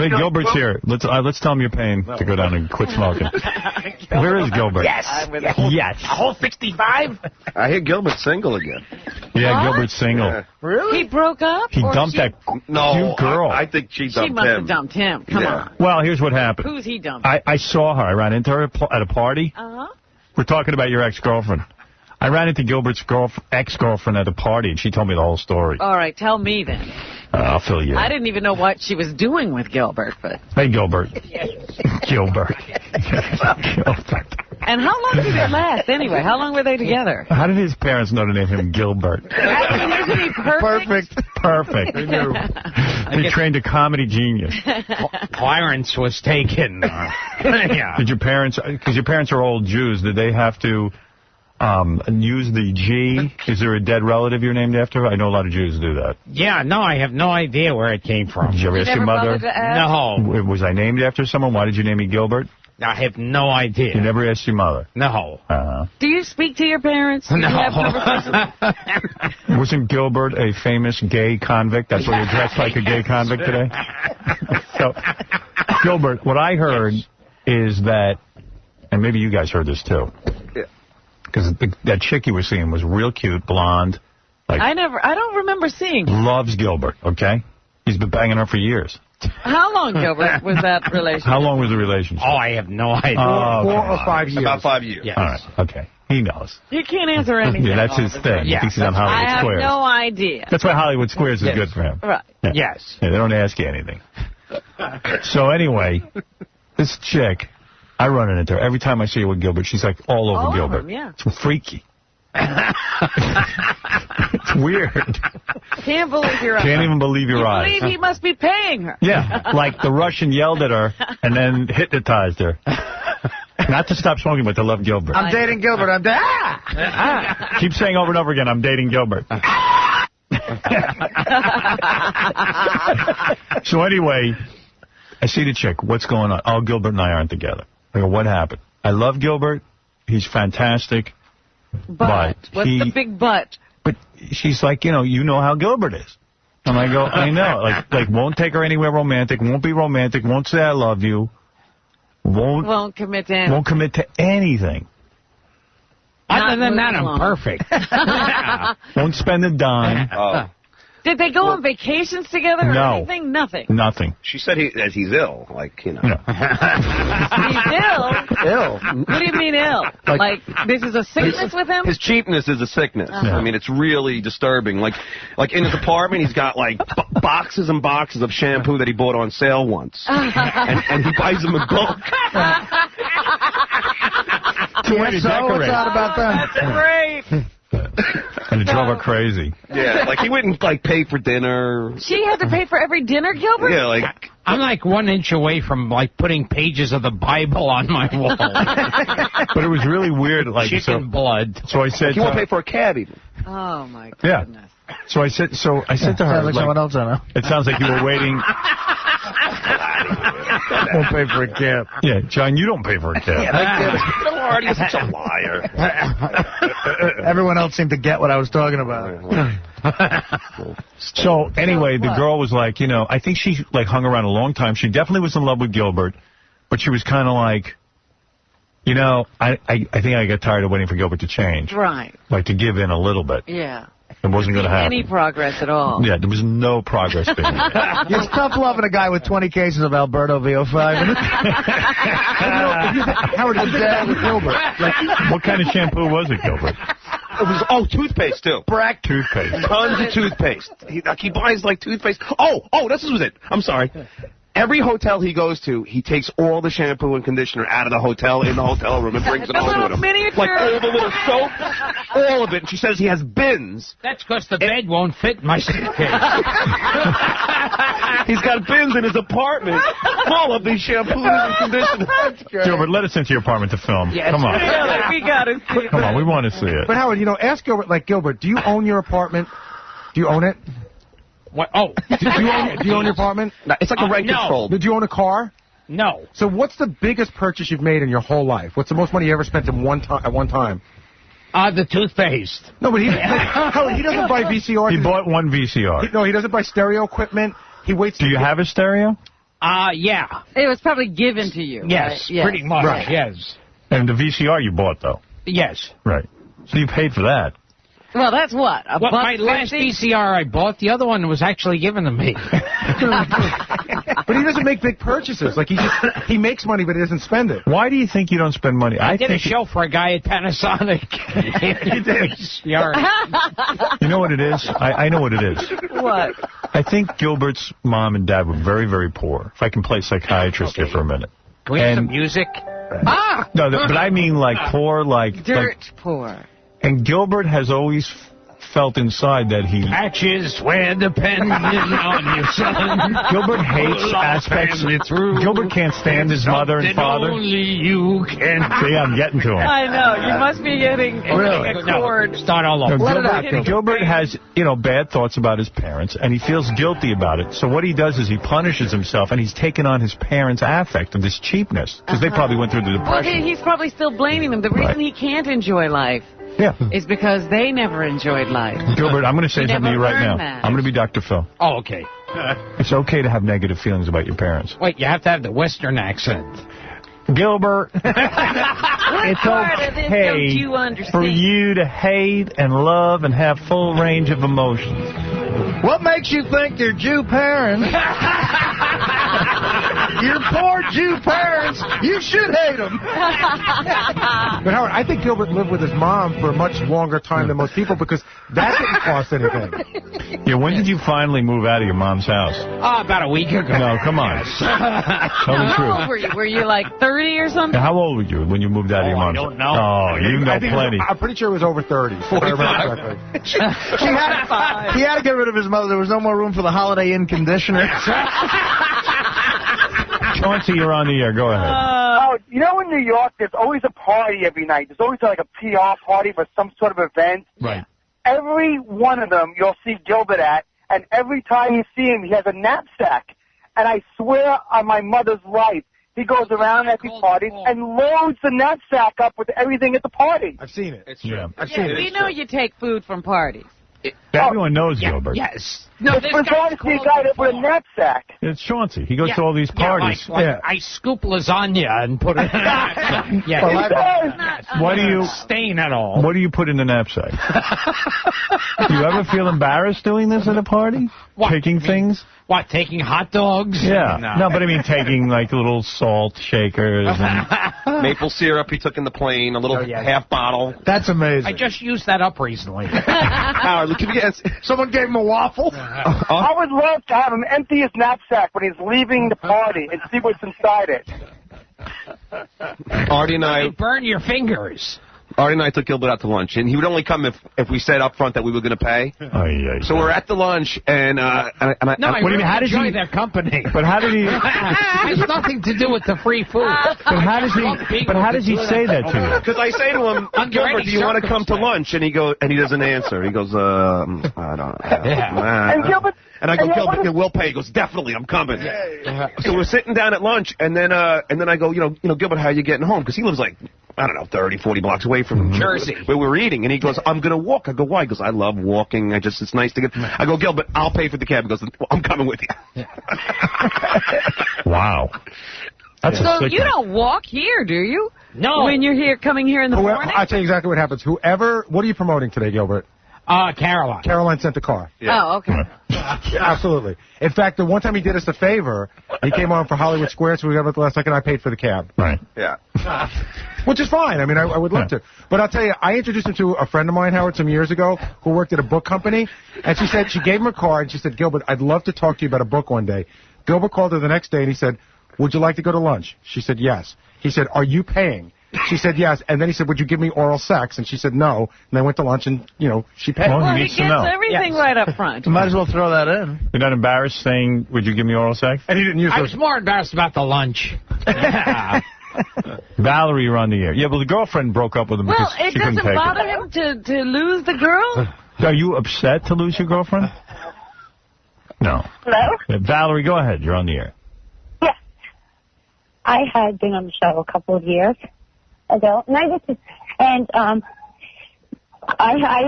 Hey, Gilbert's here. Let's tell him you're paying to go down and quit smoking. Where is Gilbert? Yes. Yes. A whole 65? I hear Gilbert's single again. Yeah, Gilbert's single. Yeah. Really? He broke up? He dumped that cute girl. I think she dumped him. She must have dumped him. Come on. Well, here's what happened. Who's he dumping? I saw her. I ran into her at a party. Uh-huh. We're talking about your ex-girlfriend. I ran into Gilbert's ex-girlfriend at a party, and she told me the whole story. All right, tell me then. I'll fill you in. I didn't even know what she was doing with Gilbert. But Hey, Gilbert. Gilbert. And how long did it last anyway? How long were they together? How did his parents know to name him Gilbert? Isn't he perfect? Perfect. He trained a comedy genius. Clarence was taken. Yeah. Did your parents, because your parents are old Jews, did they have to use the G? Is there a dead relative you're named after? I know a lot of Jews do that. Yeah, no, I have no idea where it came from. Did you ever ask your mother? No. Was I named after someone? Why did you name me Gilbert? I have no idea. You never asked your mother? No. Do you speak to your parents? No. Do you have conversations? Wasn't Gilbert a famous gay convict? That's why you're dressed like a gay convict today? So, Gilbert, what I heard is that, and maybe you guys heard this too, because that chick you were seeing was real cute, blonde. Like, I don't remember seeing her. Loves Gilbert, okay? He's been banging her for years. How long, Gilbert, was that relationship? How long was the relationship? Oh, I have no idea. 4 or 5 years. About 5 years. Yes. All right, okay. He knows. He can't answer anything. Yeah, that's his thing. Yeah, he thinks he's on Hollywood I Squares. have no idea. That's why Hollywood Squares is good for him. Right. Yeah. Yes. Yeah, they don't ask you anything. So anyway, this chick, I run into her. Every time I see her with Gilbert, she's like all over Gilbert. Him, yeah. It's freaky. It's weird. Can't believe your eyes. Can't even believe your eyes. Believe he must be paying her. Yeah, like the Russian yelled at her and then hypnotized her. Not to stop smoking, but to love Gilbert. I'm dating Gilbert. I'm dating. Keep saying over and over again, I'm dating Gilbert. So anyway, I see the chick. What's going on? Oh, Gilbert and I aren't together. I go, what happened? I love Gilbert. He's fantastic. But what's the big but? But she's like, you know how Gilbert is. And I go, I know. Like won't take her anywhere romantic, won't be romantic, won't say I love you. Won't commit to anything. Won't commit to anything. Other than that, I'm perfect. Won't spend a dime. Did they go on vacations together or anything? Nothing. Nothing. She said that he's ill, like, He's ill? Ill. What do you mean ill? Like this is a sickness with him? His cheapness is a sickness. I mean, it's really disturbing. Like in his apartment, he's got, like, boxes and boxes of shampoo that he bought on sale once. and he buys them in bulk. What's out about that? That's great. And it drove her crazy. Yeah, like he wouldn't, like, pay for dinner. She had to pay for every dinner, Gilbert? Yeah, like... I'm like 1 inch away from, like, putting pages of the Bible on my wall. But it was really weird. Like, Chicken blood. So I said... He won't pay for a cab, even. Oh, my goodness. Yeah. So I said to her... Sounds like someone else I know. It sounds like you were waiting... Won't pay for a cab. Yeah, John, you don't pay for a cab. You're such a liar. Everyone else seemed to get what I was talking about. So, anyway, the girl was like, I think she, like, hung around a long time. She definitely was in love with Gilbert, but she was kind of like, I think I got tired of waiting for Gilbert to change. Right. Like, to give in a little bit. Yeah. It wasn't going to happen. Any progress at all. Yeah, there was no progress being made. It's tough loving a guy with 20 cases of Alberto VO5. Howard is dead with Gilbert. Like, what kind of shampoo was it, Gilbert? It was, toothpaste, too. Brack toothpaste. Tons of toothpaste. He buys, like, toothpaste. Oh, this was it. I'm sorry. Every hotel he goes to, he takes all the shampoo and conditioner out of the hotel in the hotel room and brings it home with him. Miniature. Like all the little soap, all of it. And she says he has bins. That's because the bed won't fit in my suitcase. He's got bins in his apartment full of these shampoos and conditioners. Gilbert, let us into your apartment to film. Yes. Come on. Yeah, we got to see it. Come on, we want to see it. But Howard, ask Gilbert, Gilbert, do you own your apartment? Do you own it? What? Oh. Do you own your apartment? No, it's like a rent control. Did you own a car? No. So what's the biggest purchase you've made in your whole life? What's the most money you ever spent at one time? The toothpaste. No, but he doesn't buy VCR. He bought one VCR. He doesn't buy stereo equipment. He waits. Do you have a stereo? Yeah. It was probably given to you. Yes, right? Yes. pretty much. Right. Yes. And the VCR you bought, though. Yes. Right. So you paid for that. Well, that's what? Well, my last VCR I bought, the other one was actually given to me. But he doesn't make big purchases. Like, he makes money, but he doesn't spend it. Why do you think you don't spend money? I did a show for a guy at Panasonic. You did. You know what it is? I know what it is. What? I think Gilbert's mom and dad were very, very poor. If I can play psychiatrist here for a minute. Can we have some music? No, but I mean like poor, like... Dirt poor. And Gilbert has always felt inside that he... Patches where depending on your son. Gilbert hates aspects... Gilbert can't stand his mother and father. Only you can... See, I'm getting to him. I know. You must be getting a cord. No, start all over. Gilbert has, bad thoughts about his parents, and he feels guilty about it. So what he does is he punishes himself, and he's taken on his parents' affect of this cheapness, because they probably went through the depression. Well, he's probably still blaming them. The reason he can't enjoy life is because they never enjoyed life. Gilbert, I'm going to say something to you right now. That. I'm going to be Dr. Phil. Oh, okay. It's okay to have negative feelings about your parents. Wait, you have to have the Western accent. Gilbert, it's okay for you to hate and love and have full range of emotions. What makes you think they're Jew parents? Your poor Jew parents. You should hate them. But Howard, I think Gilbert lived with his mom for a much longer time than most people because that didn't cost anything. Yeah, when did you finally move out of your mom's house? About a week ago. No, come on. Tell the How truth. old were you? Were you like 30 or something? How old were you when you moved out of your mom's house? I don't know. Oh, you know plenty. I'm pretty sure it was over 30. 45. He had to get rid of his mother. There was no more room for the Holiday Inn conditioner. Chauncey, you're on the air. Go ahead. In New York, there's always a party every night. There's always like a PR party for some sort of event. Right. Every one of them you'll see Gilbert at, and every time you see him, he has a knapsack. And I swear on my mother's life, he goes around at these parties and loads the knapsack up with everything at the party. I've seen it. It's true. Yeah. I've seen it. We know you take food from parties. Everyone knows Gilbert. Yes. No, It's bizarre to see a guy with a knapsack. It's Chauncey. He goes to all these parties. Like I scoop lasagna and put it in a knapsack. What do you stain at all? What do you put in the knapsack? Do you ever feel embarrassed doing this at a party? Taking things? What, taking hot dogs? Yeah. No, but I mean taking like little salt shakers and Maple syrup he took in the plane, a little half bottle. That's amazing. I just used that up recently. Howard, look, Someone gave him a waffle. I would love to have him empty his knapsack when he's leaving the party and see what's inside it. Artie and I burn your fingers. Artie and I took Gilbert out to lunch, and he would only come if we said up front that we were going to pay. So we're at the lunch, and I really enjoy their company. But how did he? It has nothing to do with the free food. But how does he? But how does he say that to you? Because I say to him, Gilbert, do you want to come to lunch? And he doesn't answer. He goes, I don't. And Gilbert. And I go, Gilbert, we'll pay. He goes, definitely, I'm coming. So we're sitting down at lunch, and then I go, Gilbert, how are you getting home? Because he lives like, I don't know, 30, 40 blocks away from Jersey, where we're eating. And he goes, I'm going to walk. I go, why? He goes, I love walking. It's nice to get. I go, Gilbert, I'll pay for the cab. He goes, I'm coming with you. Wow. That's so you don't walk here, do you? No. When you're coming here in the morning? I'll tell you exactly what happens. What are you promoting today, Gilbert? Caroline. Caroline sent the car. Yeah. Oh, okay. Absolutely. In fact, the one time he did us a favor, he came on for Hollywood Square, so we got it at the last second. I paid for the cab. Right. Yeah. Which is fine. I mean, I would love to. But I'll tell you, I introduced him to a friend of mine, Howard, some years ago, who worked at a book company. And she gave him a card, and she said, Gilbert, I'd love to talk to you about a book one day. Gilbert called her the next day, and he said, would you like to go to lunch? She said, yes. He said, are you paying? She said yes, and then he said, would you give me oral sex? And she said no, and they went to lunch, and, she paid. Well, he gets everything right up front. You might as well throw that in. You're not embarrassed saying, would you give me oral sex? And he didn't use I was more embarrassed about the lunch. Valerie, you're on the air. Yeah, well, the girlfriend broke up with him because it she couldn't doesn't take bother it. him to lose the girl? Are you upset to lose your girlfriend? No. Hello? Valerie, go ahead. You're on the air. Yes. I had been on the show a couple of years ago, and I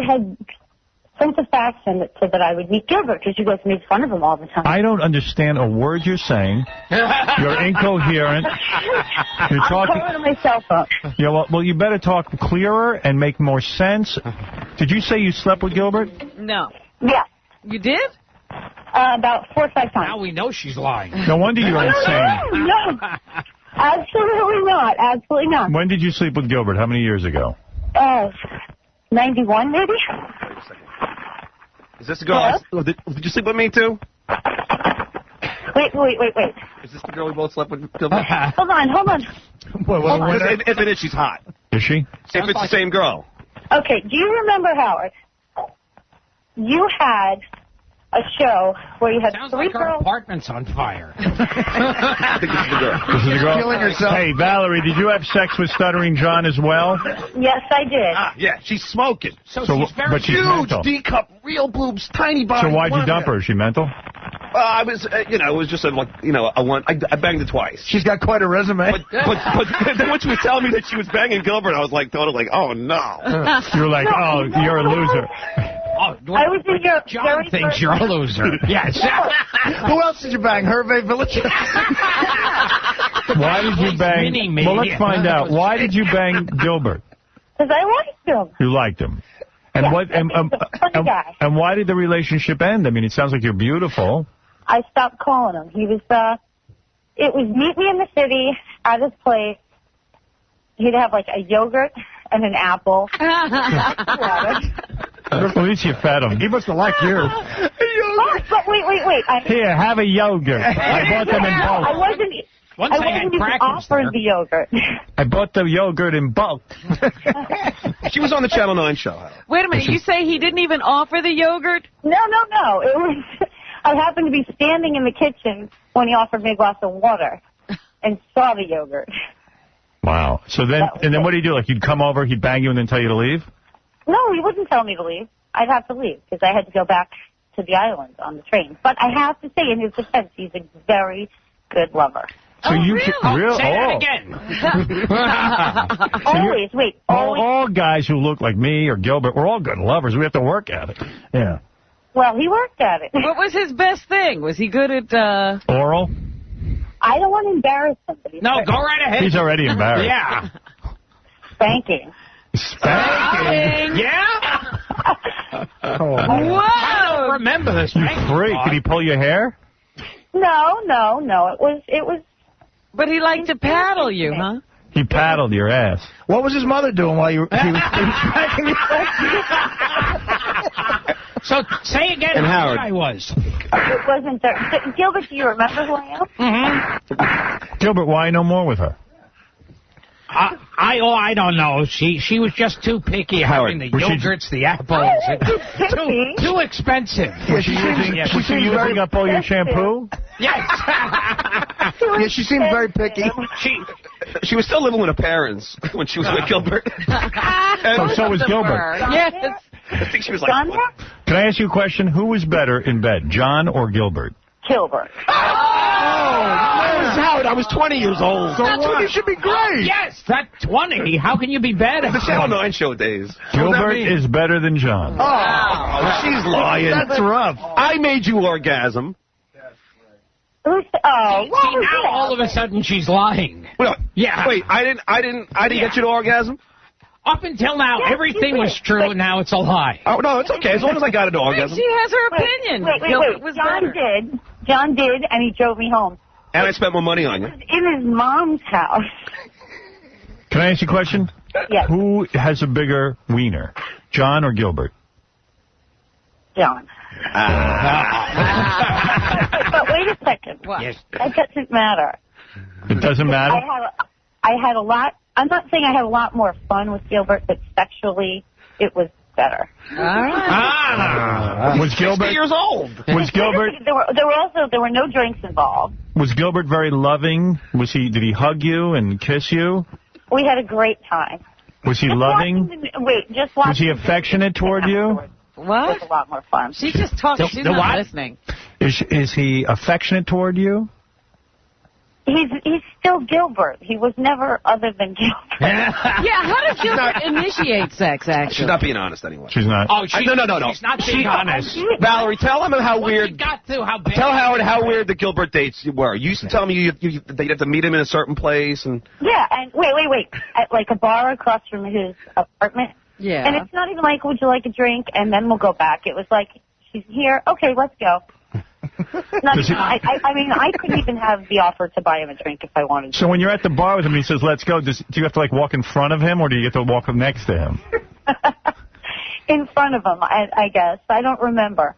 had sense of fashion that said that I would meet Gilbert because you guys made fun of him all the time. I don't understand a word you're saying. You're incoherent. You're talking. I'm calling on my cell phone. Yeah, well, you better talk clearer and make more sense. Did you say you slept with Gilbert? No. Yeah. You did? About 4 or 5 times. Now we know she's lying. No wonder you're insane. No. Absolutely not. Absolutely not. When did you sleep with Gilbert? How many years ago? 91 maybe? Wait a second. Is this the girl? Did you sleep with me too? Wait. Is this the girl we both slept with? Gilbert? Hold on. If it is, she's hot. Is she? If it's the same girl. Okay, do you remember, Howard? You had a show where you had Sounds 3 like her girls. apartment's on fire. I think this is the girl. This is the girl? Killing herself. Hey, Valerie, did you have sex with Stuttering John as well? Yes, I did. Yeah, she's smoking. So she's very but she's Huge mental. D-cup, real boobs, tiny body. So why'd you dump her? Is she mental? I was, it was just a one. I banged her twice. She's got quite a resume. But then when she was telling me that she was banging Gilbert, I was like, totally oh no. You were like, oh, you're a loser. Oh, I was in your John very thinks first- you're a loser. Yes. Who else did you bang? Hervey Village? Why did you bang? Mini-me. Well, let's find out. Why did you bang Gilbert? Because I liked him. You liked him. And Yeah, what? he's a funny guy. And why did the relationship end? I mean, it sounds like you're beautiful. I stopped calling him. He was, it was meet me in the city at his place. He'd have like a yogurt and an apple. At least you fed him. He must have liked you. Oh, but wait. Here, have a yogurt. I bought them in I bulk. wasn't even offered the yogurt. I bought the yogurt in bulk. She was on the Channel 9 show. Wait a minute. You say he didn't even offer the yogurt? No. It was. I happened to be standing in the kitchen when he offered me a glass of water and saw the yogurt. Wow. So then, and then what do you do? Like, you'd come over, he'd bang you, and then tell you to leave? No, he wouldn't tell me to leave. I'd have to leave because I had to go back to the island on the train. But I have to say, in his defense, he's a very good lover. So you really? Say that again. Always, wait. Always. All guys who look like me or Gilbert, we're all good lovers. We have to work at it. Yeah. Well, he worked at it. What was his best thing? Was he good at... Oral? I don't want to embarrass somebody. No, go right ahead. He's already embarrassed. Yeah. Spanking. Spanking? Yeah? Oh, I don't remember this. you freak. Did he pull your hair? No. It was. But he liked to paddle you, huh? He paddled your ass. What was his mother doing while he was spanking you? So say again And how Howard. good I was. It wasn't there. Gilbert, do you remember who I am? Gilbert, why no more with her? I don't know. She was just too picky having the yogurts, the apples. Too expensive. Was she using up all your shampoo? Yes. Yeah, she seemed very picky. She was still living with her parents when she was with Gilbert. So was Gilbert. Yes. I think she was like... John? Can I ask you a question? Who was better in bed, John or Gilbert? Gilbert. Howard, I was 20 years old. So what? You should be great. Yes, that 20. How can you be better? The Channel 9 show days. Gilbert is better than John. Oh, she's lying. That's rough. I made you orgasm. Oh, See, now all of a sudden she's lying. Well, Yeah. Wait, I didn't get you to orgasm? Up until now, Yes, everything you was did. true. But- Now it's a lie. Oh, no, it's okay. As long as I got it to orgasm. She has her opinion. Gilbert was better. John did, and he drove me home. And I spent more money on you. In his mom's house. Can I ask you a question? Yes. Who has a bigger wiener, John or Gilbert? John. But wait a second. What? Yes. That doesn't matter. It doesn't matter? I had a lot. I'm not saying I had a lot more fun with Gilbert, but sexually, it was better. All right. Was Gilbert 60 years old. Was Gilbert There were no drinks involved. Was Gilbert very loving? Did he hug you and kiss you? We had a great time. Was he loving? Just watching. Was he affectionate toward you? What? What? It was a lot more fun. She just talks. She's The not what? listening. Is he affectionate toward you? He's still Gilbert. He was never other than Gilbert. Yeah, how does Gilbert initiate sex, actually? She's not being honest anyway. She's not. Oh, no. She's not being honest. Valerie, tell him how weird. Tell Howard how weird the Gilbert dates were. You used to tell me they'd have to meet him in a certain place. And Yeah, and wait. At like a bar across from his apartment. Yeah. And it's not even like, would you like a drink? And then we'll go back. It was like, she's here. Okay, let's go. I mean, I couldn't even have the offer to buy him a drink if I wanted to. So when you're at the bar with him, he says, let's go. Do you have to, like, walk in front of him, or do you get to walk next to him? In front of him, I guess. I don't remember.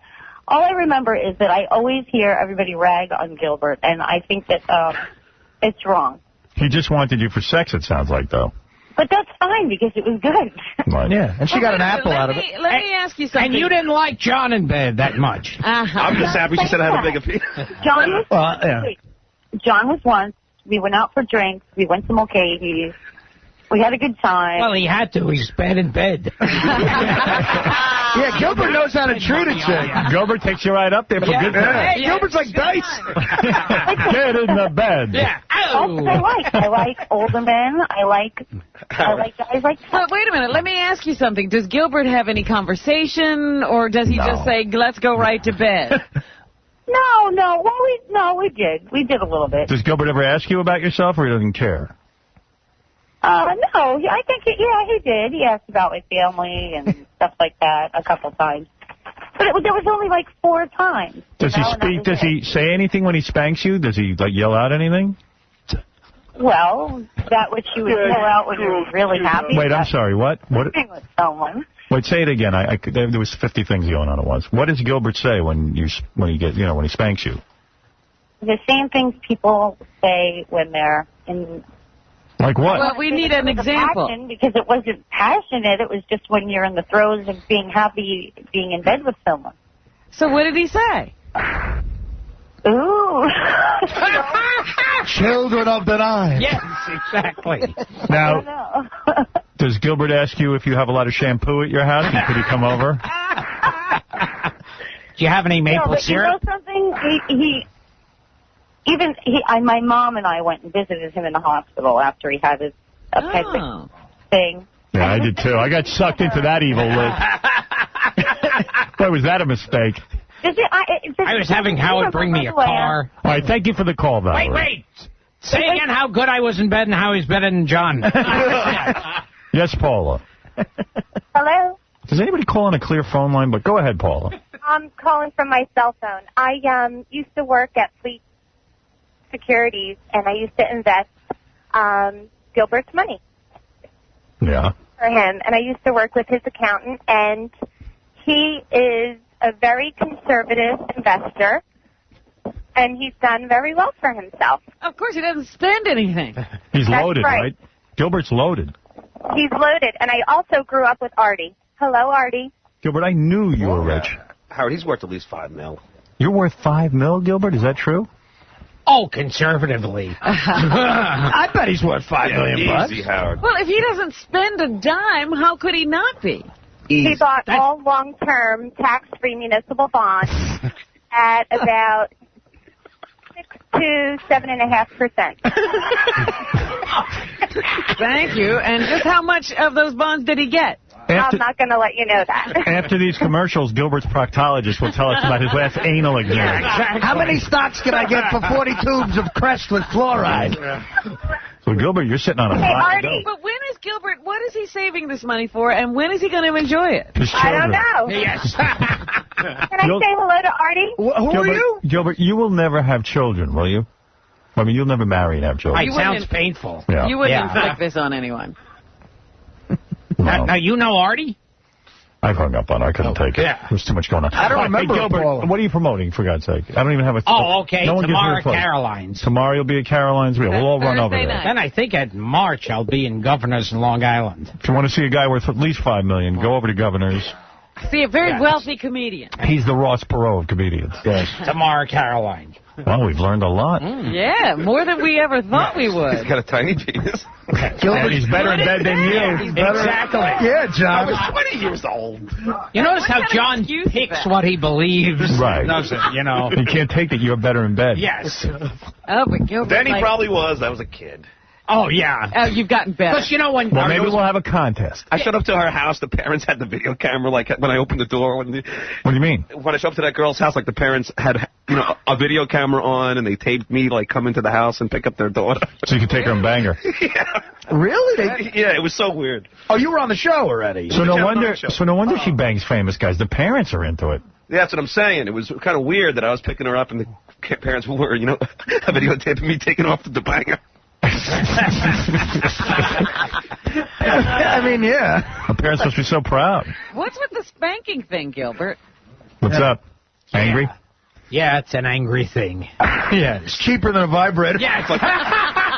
All I remember is that I always hear everybody rag on Gilbert, and I think that it's wrong. He just wanted you for sex, it sounds like, though. But that's fine, because it was good. Right. Yeah, and she got an apple out of it. Let me ask you something. And you didn't like John in bed that much. I'm just happy she said I had a big opinion. John was once. We went out for drinks. We went to Mulcahy's. We had a good time. Well, he had to. He's bad in bed. Yeah, Gilbert knows how to treat a chick. Gilbert takes you right up there for good time. Hey, Gilbert's like dice. Get in the bed. Yeah. That's what I like older men. I like guys like that. But wait a minute. Let me ask you something. Does Gilbert have any conversation, or does he just say, let's go right to bed? No. Well, we did. We did a little bit. Does Gilbert ever ask you about yourself, or he doesn't care? No. I think, he did. He asked about my family and stuff like that a couple times. But there was only like 4 times. Does he speak? Does he say anything when he spanks you? Does he, like, yell out anything? Well, that which you would pull out when you're really happy. Wait, I'm sorry. What? With someone. Wait, say it again. There was 50 things going on at once. What does Gilbert say when he spanks you? The same things people say when they're in. Like what? Well, we need an example. Because it wasn't passionate. It was just when you're in the throes of being happy, being in bed with someone. So what did he say? Ooh. Children of the night. Yes, exactly. Now, does Gilbert ask you if you have a lot of shampoo at your house? And could he come over? Do you have any maple syrup? You know something? My mom and I went and visited him in the hospital after he had his appendix thing. Yeah, I did too. I got sucked into that evil loop. Boy, was that a mistake. I was having Howard bring me a car. All right, thank you for the call, Valerie. Wait. Say again how good I was in bed and how he's better than John. Yes, Paula. Hello? Does anybody call on a clear phone line? But go ahead, Paula. I'm calling from my cell phone. I used to work at Fleet Securities, and I used to invest Gilbert's money. Yeah. For him, and I used to work with his accountant, and he is a very conservative investor, and he's done very well for himself. Of course, he doesn't spend anything. He's That's loaded, right? Gilbert's loaded. He's loaded, and I also grew up with Artie. Hello, Artie. Gilbert, I knew you were rich. Howard, he's worth at least $5 million. You're worth $5 million, Gilbert? Is that true? Oh, conservatively. I bet he's worth $5 million. Easy, Howard. Well, if he doesn't spend a dime, how could he not be? He bought all long-term tax-free municipal bonds at about 6 to 7.5%. Thank you. And just how much of those bonds did he get? I'm not going to let you know that. After these commercials, Gilbert's proctologist will tell us about his last anal exam. Exactly. How many stocks can I get for 40 tubes of Crest with fluoride? So, Gilbert, you're sitting on a pot. But when is Gilbert, what is he saving this money for, and when is he going to enjoy it? I don't know. Yes. Can I say hello to Artie? Who are you? Gilbert, you will never have children, will you? I mean, you'll never marry and have children. It sounds painful. Yeah. You wouldn't inflict this on anyone. No. Now, you know Artie? I've hung up on it. I couldn't take it. Yeah. There's too much going on. I don't remember. Hey, Gilbert, what are you promoting, for God's sake? I don't even have a... Oh, okay. No one gives me Tomorrow a phone. Caroline's. Tomorrow you'll be at Caroline's. We'll all run over there. Then I think at March I'll be in Governor's in Long Island. If you want to see a guy worth at least $5 million, go over to Governor's. See, a very wealthy comedian. He's the Ross Perot of comedians. Yes. Tomorrow Caroline. Well, we've learned a lot. Yeah, more than we ever thought we would. He's got a tiny penis. And he's better in bed than you. Exactly. Yeah, John. I was 20 years old. You notice how John picks what he believes. Right. Doesn't, you know. You can't take that you're better in bed. Yes. Oh, but Gilbert, Then he probably was. I was a kid. Oh, yeah. Oh, you've gotten better. Because, you know, when... Well, maybe we'll have a contest. I showed up to her house. The parents had the video camera, like, when I opened the door. What do you mean? When I showed up to that girl's house, like, the parents had, you know, a video camera on, and they taped me, like, come into the house and pick up their daughter. So you could take her and bang her. Yeah. Really? Yeah, it was so weird. Oh, you were on the show already. So no wonder she bangs famous guys. The parents are into it. Yeah, that's what I'm saying. It was kind of weird that I was picking her up, and the parents were, you know, videotaping me taking off the banger. I mean, yeah. Her parents must be so proud. What's with the spanking thing, Gilbert? What's up? Angry? Yeah, it's an angry thing. Yeah, it's cheaper than a vibrator. Yeah.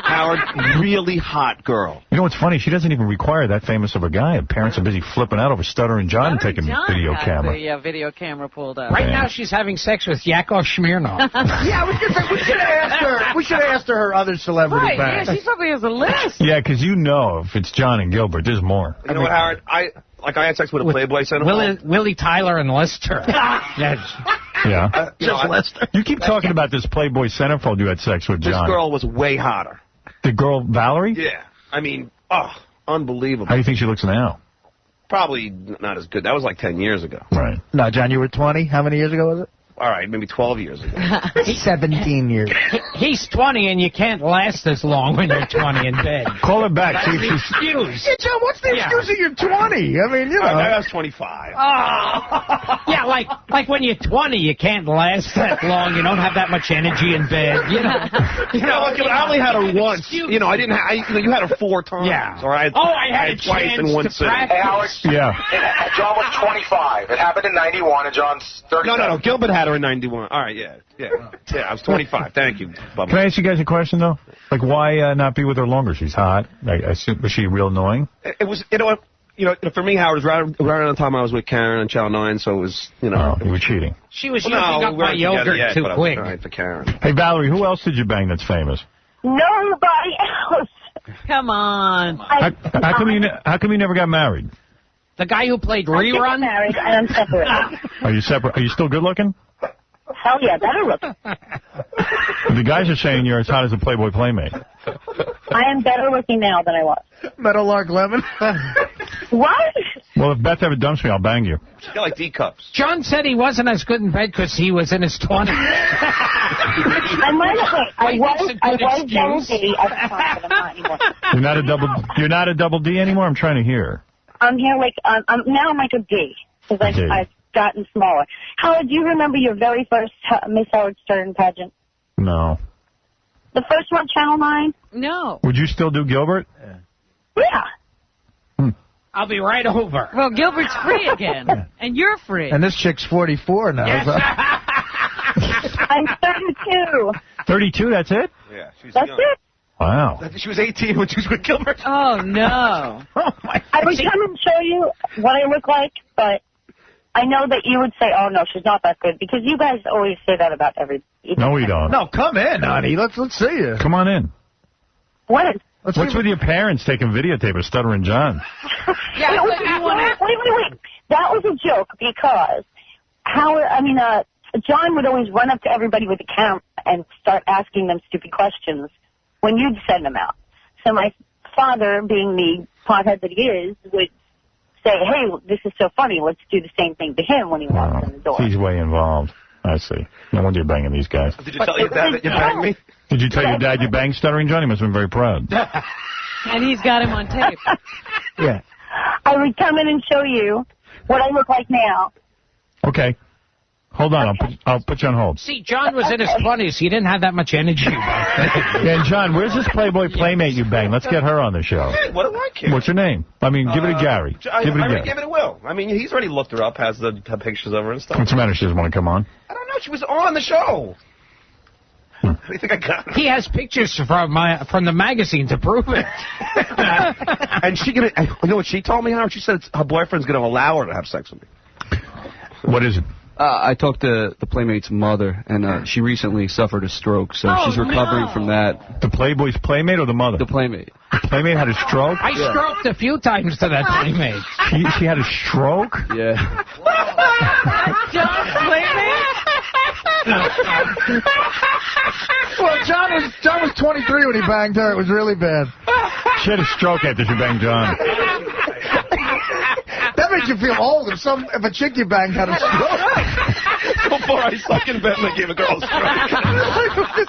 Howard, really hot girl. You know what's funny? She doesn't even require that famous of a guy. Her parents are busy flipping out over Stuttering John and taking video camera. The video camera pulled up. Right now she's having sex with Yakov Smirnoff. Yeah, we should have asked her. We should have asked her other celebrity Right, back. yeah, she probably has a list. Yeah, because you know if it's John and Gilbert, there's more. You know what, Howard? I had sex with a Playboy centerfold. Willie Tyler and Lester. Yes. Yeah. Just Lester. You keep talking about this Playboy centerfold you had sex with, John. This girl was way hotter. The girl, Valerie? Yeah. I mean, unbelievable. How do you think she looks now? Probably not as good. That was like 10 years ago. Right. No, John, you were 20. How many years ago was it? All right, maybe 12 years ago. 17 years. He's 20, and you can't last as long when you're 20 in bed. Call her back. That's See if the she's... excuse. Yeah, John, what's the excuse that you're 20? I mean, you know. I was 25. Yeah, like when you're 20, you can't last that long. You don't have that much energy in bed. You know, I only had her once. You know, I didn't. You had her 4 times. Yeah. Or I had it twice in one sitting. practice. Hey, Howard. Yeah. John was 25. It happened in 91, and John's 37. No. Gilbert had her in 91. All right, yeah. I was 25. Thank you, Bubba. Can I ask you guys a question, though? Like, why not be with her longer? She's hot. I assume, was she real annoying? It was, for me, Howard, it was right around the time I was with Karen on Channel 9, so it was, Oh, you were cheating. She was using up my yogurt too quick. All right, for Karen. Hey, Valerie, who else did you bang that's famous? Nobody else. Come on. How come you never got married? The guy who played I'm Rerun? married and I'm separated. Are you separate? Are you still good looking? Hell yeah, better looking. The guys are saying you're as hot as a Playboy Playmate. I am better looking now than I was. Meadowlark Lemon. What? Well, if Beth ever dumps me, I'll bang you. She got like D cups. John said he wasn't as good in bed because he was in his 20s. I might have. I was double D at the time, but I'm not anymore. You're not a double D anymore? I'm trying to hear. I'm here like now I'm like a D because I've gotten smaller. Howard, do you remember your very first Miss Howard Stern pageant? No. The first one, Channel 9? No. Would you still do Gilbert? Yeah. I'll be right over. Well, Gilbert's free again, and you're free. And this chick's 44 now. Yes. I'm 32. 32, that's it? Yeah, she's That's young. it. Wow. She was 18 when she was with Gilbert. Oh, no. I would come and show you what I look like, but I know that you would say, oh, no, she's not that good, because you guys always say that about every... No, we don't. No, come in, honey. Let's see you. Come on in. When? What's with your parents taking videotape of Stuttering John? Yeah, wait. That was a joke, because John would always run up to everybody with a camera and start asking them stupid questions when you'd send them out. So my father, being the pothead that he is, would say, hey, this is so funny, let's do the same thing to him when he walks in the door. He's way involved. I see. No wonder you're banging these guys. Did you tell your dad that you banged me? Did you tell your dad you banged Stuttering John? He must have been very proud. And he's got him on tape. Yeah. I would come in and show you what I look like now. Okay. Hold on. I'll put you on hold. See, John was in his 20s. He didn't have that much energy back then. Yeah, and John, where's this Playboy Playmate you banged? Let's get her on the show. Hey, what do I care? What's her name? I mean, give it to Gary. Give it to Will. I mean, he's already looked her up, has the pictures of her and stuff. What's the matter? She doesn't want to come on? I don't know. She was on the show. What do you think I got? He has pictures from the magazine to prove it. And you know what she told me, Howard? She said her boyfriend's going to allow her to have sex with me. What is it? I talked to the Playmate's mother, and she recently suffered a stroke, so she's recovering from that. The Playboy's Playmate or the mother? The Playmate. The Playmate had a stroke? I stroked a few times to that Playmate. She had a stroke? Yeah. John's Playmate? Well, John was 23 when he banged her. It was really bad. She had a stroke after she banged John. That makes you feel old. If a chick you banged had a stroke. Before I suck in bed, they gave a girl a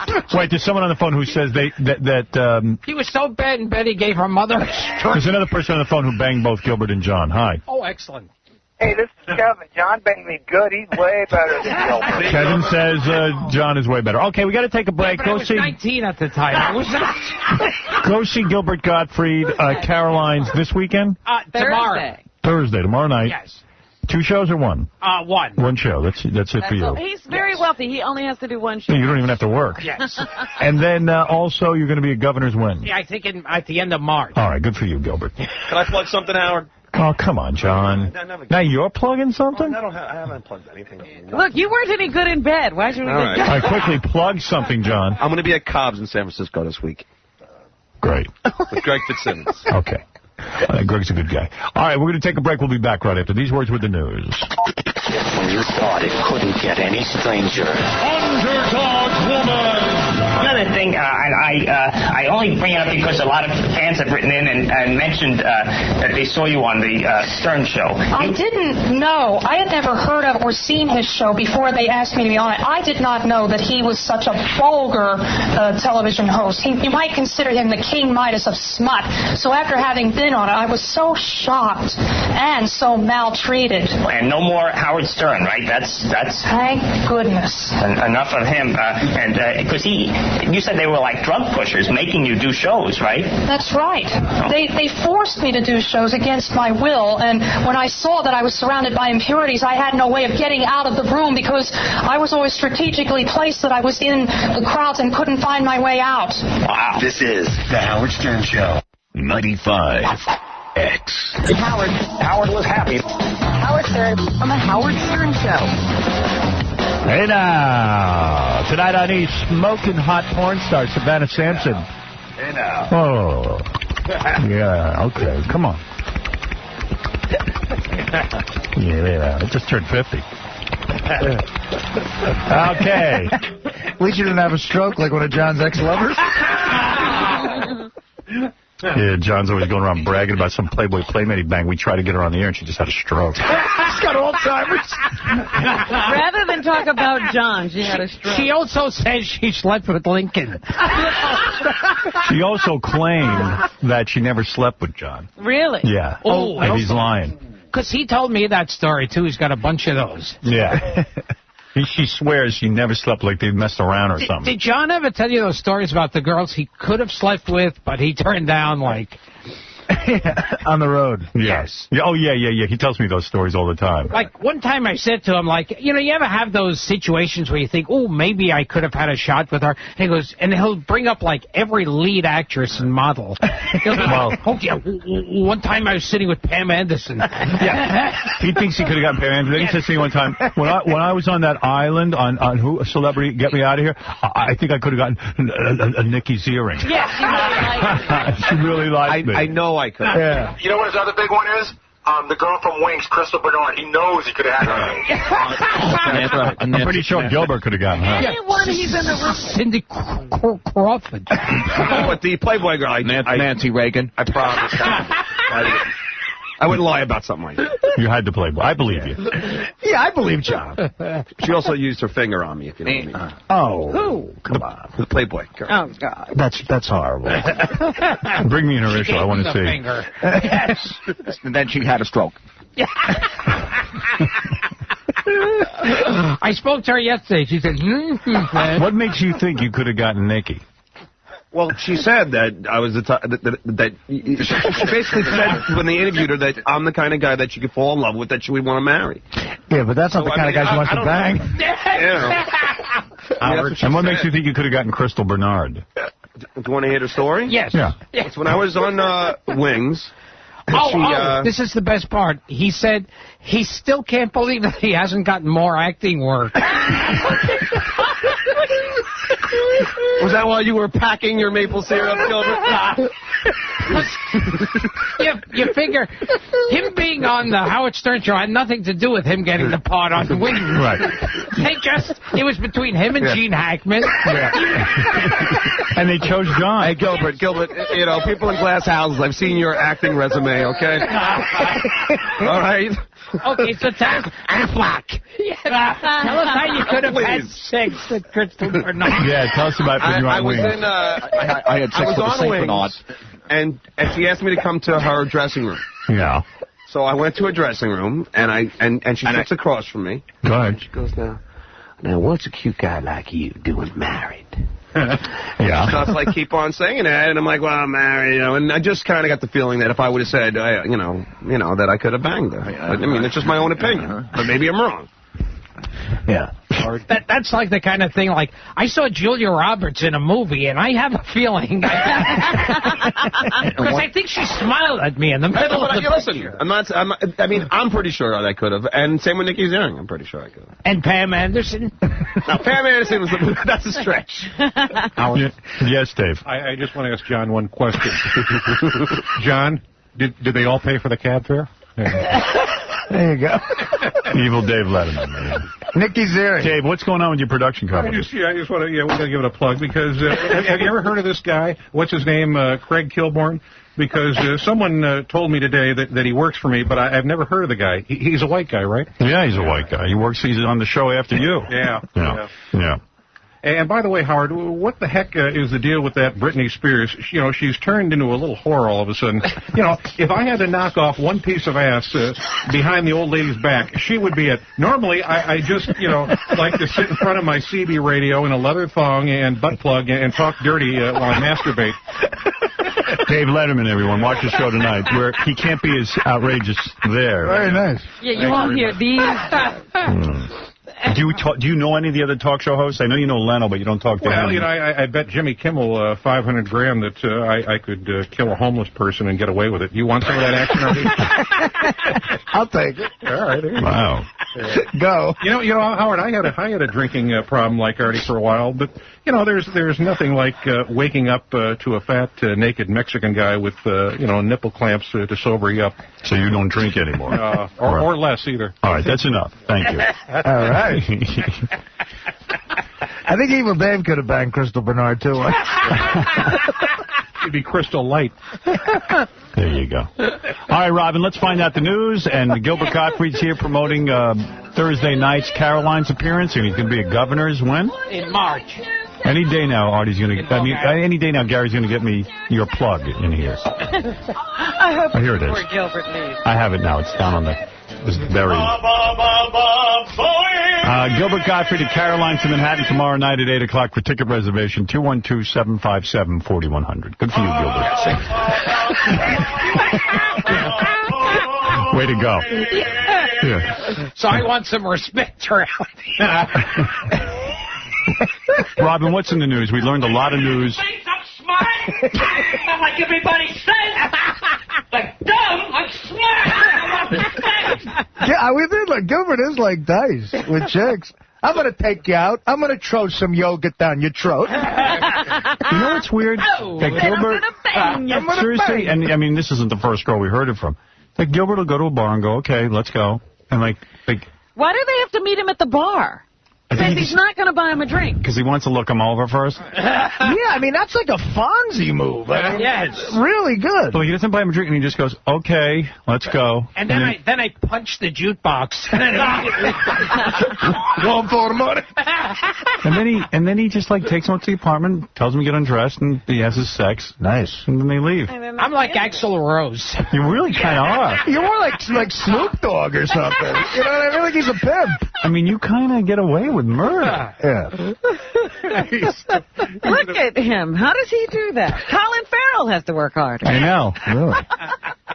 stroke. Wait, there's someone on the phone who says that he was so bad in bed he gave her mother a stroke. There's another person on the phone who banged both Gilbert and John. Hi. Oh, excellent. Hey, this is Kevin. John banged me good. He's way better than Gilbert. Kevin says John is way better. Okay, we got to take a break. Yeah, I was 19 at the time. I was not. Go see Gilbert Gottfried, Caroline's this weekend? Tomorrow. Thursday, tomorrow night. Yes. 2 shows or 1? One. One show. That's it for you. He's very wealthy. He only has to do one show. You don't even have to work. Yes. And then also you're going to be at Governor's when? Yeah, I think at the end of March. All right, good for you, Gilbert. Can I plug something, Howard? Oh, come on, John. Now you're plugging something? I haven't plugged anything. Look, you weren't any good in bed. Why should we All right. I quickly plug something, John. I'm going to be at Cobb's in San Francisco this week. Great. With Greg Fitzsimmons. Okay. Greg's a good guy. All right, we're going to take a break. We'll be back right after these words with the news. Just when you thought it couldn't get any stranger. Underdog woman! Another thing, I only bring it up because a lot of fans have written in and mentioned that they saw you on the Stern Show. I didn't know. I had never heard of or seen his show before they asked me to be on it. I did not know that he was such a vulgar television host. You might consider him the King Midas of smut. So after having been on it, I was so shocked and so maltreated. And no more Howard Stern, right? That's. Thank goodness. Enough of him. And because you said they were like drug pushers, making you do shows, right? That's right. They forced me to do shows against my will, and when I saw that I was surrounded by impurities, I had no way of getting out of the room because I was always strategically placed that I was in the crowds and couldn't find my way out. Wow. This is the Howard Stern Show. 95X. Howard was happy. Howard Stern on the Howard Stern Show. Hey now, tonight on E! Smoking hot porn star Savannah Sampson. Hey now. Oh, yeah, okay, come on. Yeah, I just turned 50. Okay. At least you didn't have a stroke like one of John's ex-lovers. Yeah, John's always going around bragging about some Playboy Playmate he banged. We tried to get her on the air, and she just had a stroke. She's got Alzheimer's. Rather than talk about John, she had a stroke. She also said she slept with Lincoln. She also claimed that she never slept with John. Really? Yeah. Oh, and he's lying. Because he told me that story, too. He's got a bunch of those. Yeah. She swears she never slept, like they messed around or something. Did John ever tell you those stories about the girls he could have slept with, but he turned down, like... On the road. Yes. Yeah. Oh, yeah. He tells me those stories all the time. Like, one time I said to him, like, you ever have those situations where you think, oh, maybe I could have had a shot with her? And he goes, and he'll bring up, like, every lead actress and model. Well, oh, yeah, one time I was sitting with Pam Anderson. Yeah. He thinks he could have gotten Pam Anderson. Then he says to me one time, when I was on that island on who, a celebrity, get me out of here, I think I could have gotten a Nikki's earring. Yeah, she really liked me. I know I could. Yeah. You know what his other big one is? The girl from Wings, Crystal Bernard. He knows he could have had her. I'm pretty sure Gilbert could have gotten her. Anyone he's in the room. Cindy Crawford. But the Playboy girl, Nancy Reagan. I promise. I wouldn't lie about something like that. You had to Playboy. I believe you. Yeah, I believe John. She also used her finger on me, if you know what I mean. Oh. Who? Come on. The Playboy girl. Oh, God. That's horrible. Bring me an initial. I want to see. Finger. Yes. And then she had a stroke. I spoke to her yesterday. She said, What makes you think you could have gotten Nikki? Well, she said that I was that she basically said when they interviewed her that I'm the kind of guy that she could fall in love with, that she would want to marry. Yeah, but that's not the kind of guy she wants to bang. And what makes you think you could have gotten Crystal Bernard? Do you want to hear the story? Yes. Yeah. It's when I was on Wings. This is the best part. He said he still can't believe that he hasn't gotten more acting work. Was that while you were packing your maple syrup, Gilbert? You figure him being on the Howard Stern show had nothing to do with him getting the part on Wings. Right. It was between him and Gene Hackman. And they chose John. Hey, Gilbert, you know, people in glass houses, I've seen your acting resume, okay? All right? Okay, so tell us, Affleck. Tell us how you could have had sex with Crystal Bernard. Yeah, tell us about when you were on Wings. I had sex with the St. Bernard. And she asked me to come to her dressing room. Yeah. So I went to her dressing room, and she sits across from me. Go ahead. She goes, now what's a cute guy like you doing married? Yeah. So it's like, keep on saying that, and I'm like, well, I'm married, you know, and I just kind of got the feeling that if I would have said, you know, that I could have banged her. But, I mean, it's just my own opinion, but maybe I'm wrong. Yeah. That's like the kind of thing, like, I saw Julia Roberts in a movie, and I have a feeling, because I think she smiled at me in the middle of the picture. Listen, I'm pretty sure I could have, and same with Nikki Ziering, I'm pretty sure I could have. And Pam Anderson? Now, Pam Anderson was that's a stretch. Yes, Dave. I just want to ask John one question. John, did they all pay for the cab fare? There you go. Evil Dave Letterman, man. Nikki Ziering. Dave, what's going on with your production company? I just want to, we got to give it a plug because have you ever heard of this guy? What's his name? Craig Kilborn? Because someone told me today that he works for me, but I've never heard of the guy. He's a white guy, right? Yeah, he's a white guy. He's on the show after you. Yeah. And by the way, Howard, what the heck is the deal with that Britney Spears? You know, she's turned into a little whore all of a sudden. You know, if I had to knock off one piece of ass behind the old lady's back, she would be it. Normally, I just, like to sit in front of my CB radio in a leather thong and butt plug and talk dirty while I masturbate. Dave Letterman, everyone, watch the show tonight, where he can't be as outrageous there. Very nice. Yeah, you won't hear these. Do you know any of the other talk show hosts? I know you know Leno, but you don't talk to him. Well, I bet Jimmy Kimmel $500 grand that I could kill a homeless person and get away with it. You want some of that action, Artie? I'll take it. All right. There you wow. Go. You know, Howard, I had a drinking problem like Artie for a while, but there's nothing like waking up to a fat naked Mexican guy with nipple clamps to sober you up. So you don't drink anymore, or less either. All right, that's enough. Thank you. All right. I think Evil Dave could have banged Crystal Bernard, too. It'd be Crystal Light. There you go. All right, Robin, let's find out the news. And Gilbert Gottfried's here promoting Thursday night's Caroline's appearance, and he's going to be at Governor's when? In March. Any day now, Artie's going to. Any day now, Gary's going to get me your plug in here. I hope here it is. Before Gilbert leaves. I have it now. It's down on the. It's very. Gilbert Gottfried at Caroline's in Manhattan tomorrow night at 8 o'clock for ticket reservation 212-757-4100. Good for you, Gilbert. Way to go. Yeah. So I want some respect around here. Robin, what's in the news? We learned a lot of news. I'm smart. I'm like everybody says. Like dumb, I'm smart. Yeah, we did. Like Gilbert is like dice with chicks. I'm going to take you out. I'm going to throw some yogurt down your throat. You know what's weird? That Gilbert, seriously, and I mean, this isn't the first girl we heard it from. Like, Gilbert will go to a bar and go, okay, let's go. And like why do they have to meet him at the bar? Says he's not going to buy him a drink. Because he wants to look him over first? Yeah, I mean, that's like a Fonzie move. I mean, it's really good. So he doesn't buy him a drink, and he just goes, okay, let's go. And then I punch the jukebox. Going for the money. And then he just, like, takes him up to the apartment, tells him to get undressed, and he has his sex. Nice. And then they leave. I'm like Axl Rose. You really kind of are. You're more like Snoop Dogg or something. You know what I mean? Like he's a pimp. I mean, you kind of get away with murder. Yeah. Look at him. How does he do that? Colin Farrell has to work hard. I know. Really.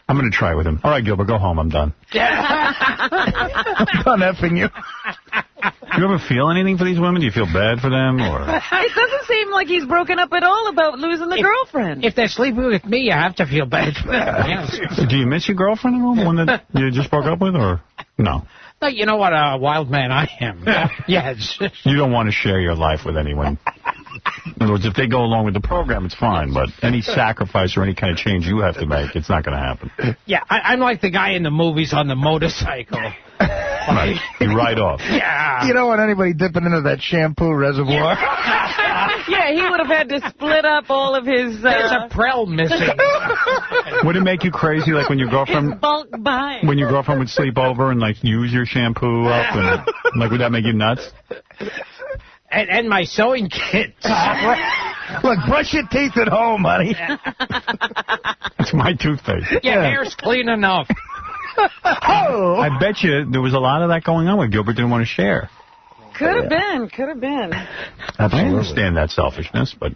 I'm going to try with him. All right, Gilbert, go home. I'm done. I'm done effing you. Do you ever feel anything for these women? Do you feel bad for them? Or It doesn't seem like he's broken up at all about losing the girlfriend. If they're sleeping with me, you have to feel bad for them. Yes. do you miss your girlfriend at all? The one that you just broke up with, or no? No, you know what a wild man I am. Yes. You don't want to share your life with anyone. In other words, if they go along with the program, it's fine. But any sacrifice or any kind of change you have to make, it's not going to happen. Yeah, I'm like the guy in the movies on the motorcycle. Right. You ride off. Yeah. You don't want anybody dipping into that shampoo reservoir. Yeah, he would have had to split up all of his... There's a Prel missing. Would it make you crazy, like when your girlfriend... His bulk buy. When your girlfriend would sleep over and, like, use your shampoo up? And, like, would that make you nuts? And my sewing kit. Look, brush your teeth at home, honey. It's my toothpaste. Yeah, hair's clean enough. Oh. I bet you there was a lot of that going on where Gilbert didn't want to share. Could have been. Could have been. I understand that selfishness, but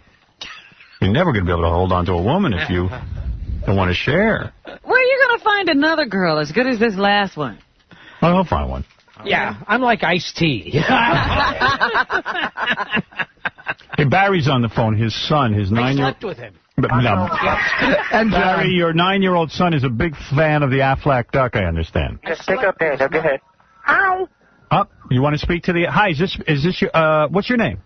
you're never going to be able to hold on to a woman if you don't want to share. Where are you going to find another girl as good as this last one? Well, I'll find one. Yeah, I'm like Ice-T. Hey, Barry's on the phone. His son, his 9-year-old... I slept with him. No. And Barry, your 9-year-old son is a big fan of the Aflac duck, I understand. Just pick up there. Go ahead. Hi, You want to speak to the... Hi, is this your... what's your name?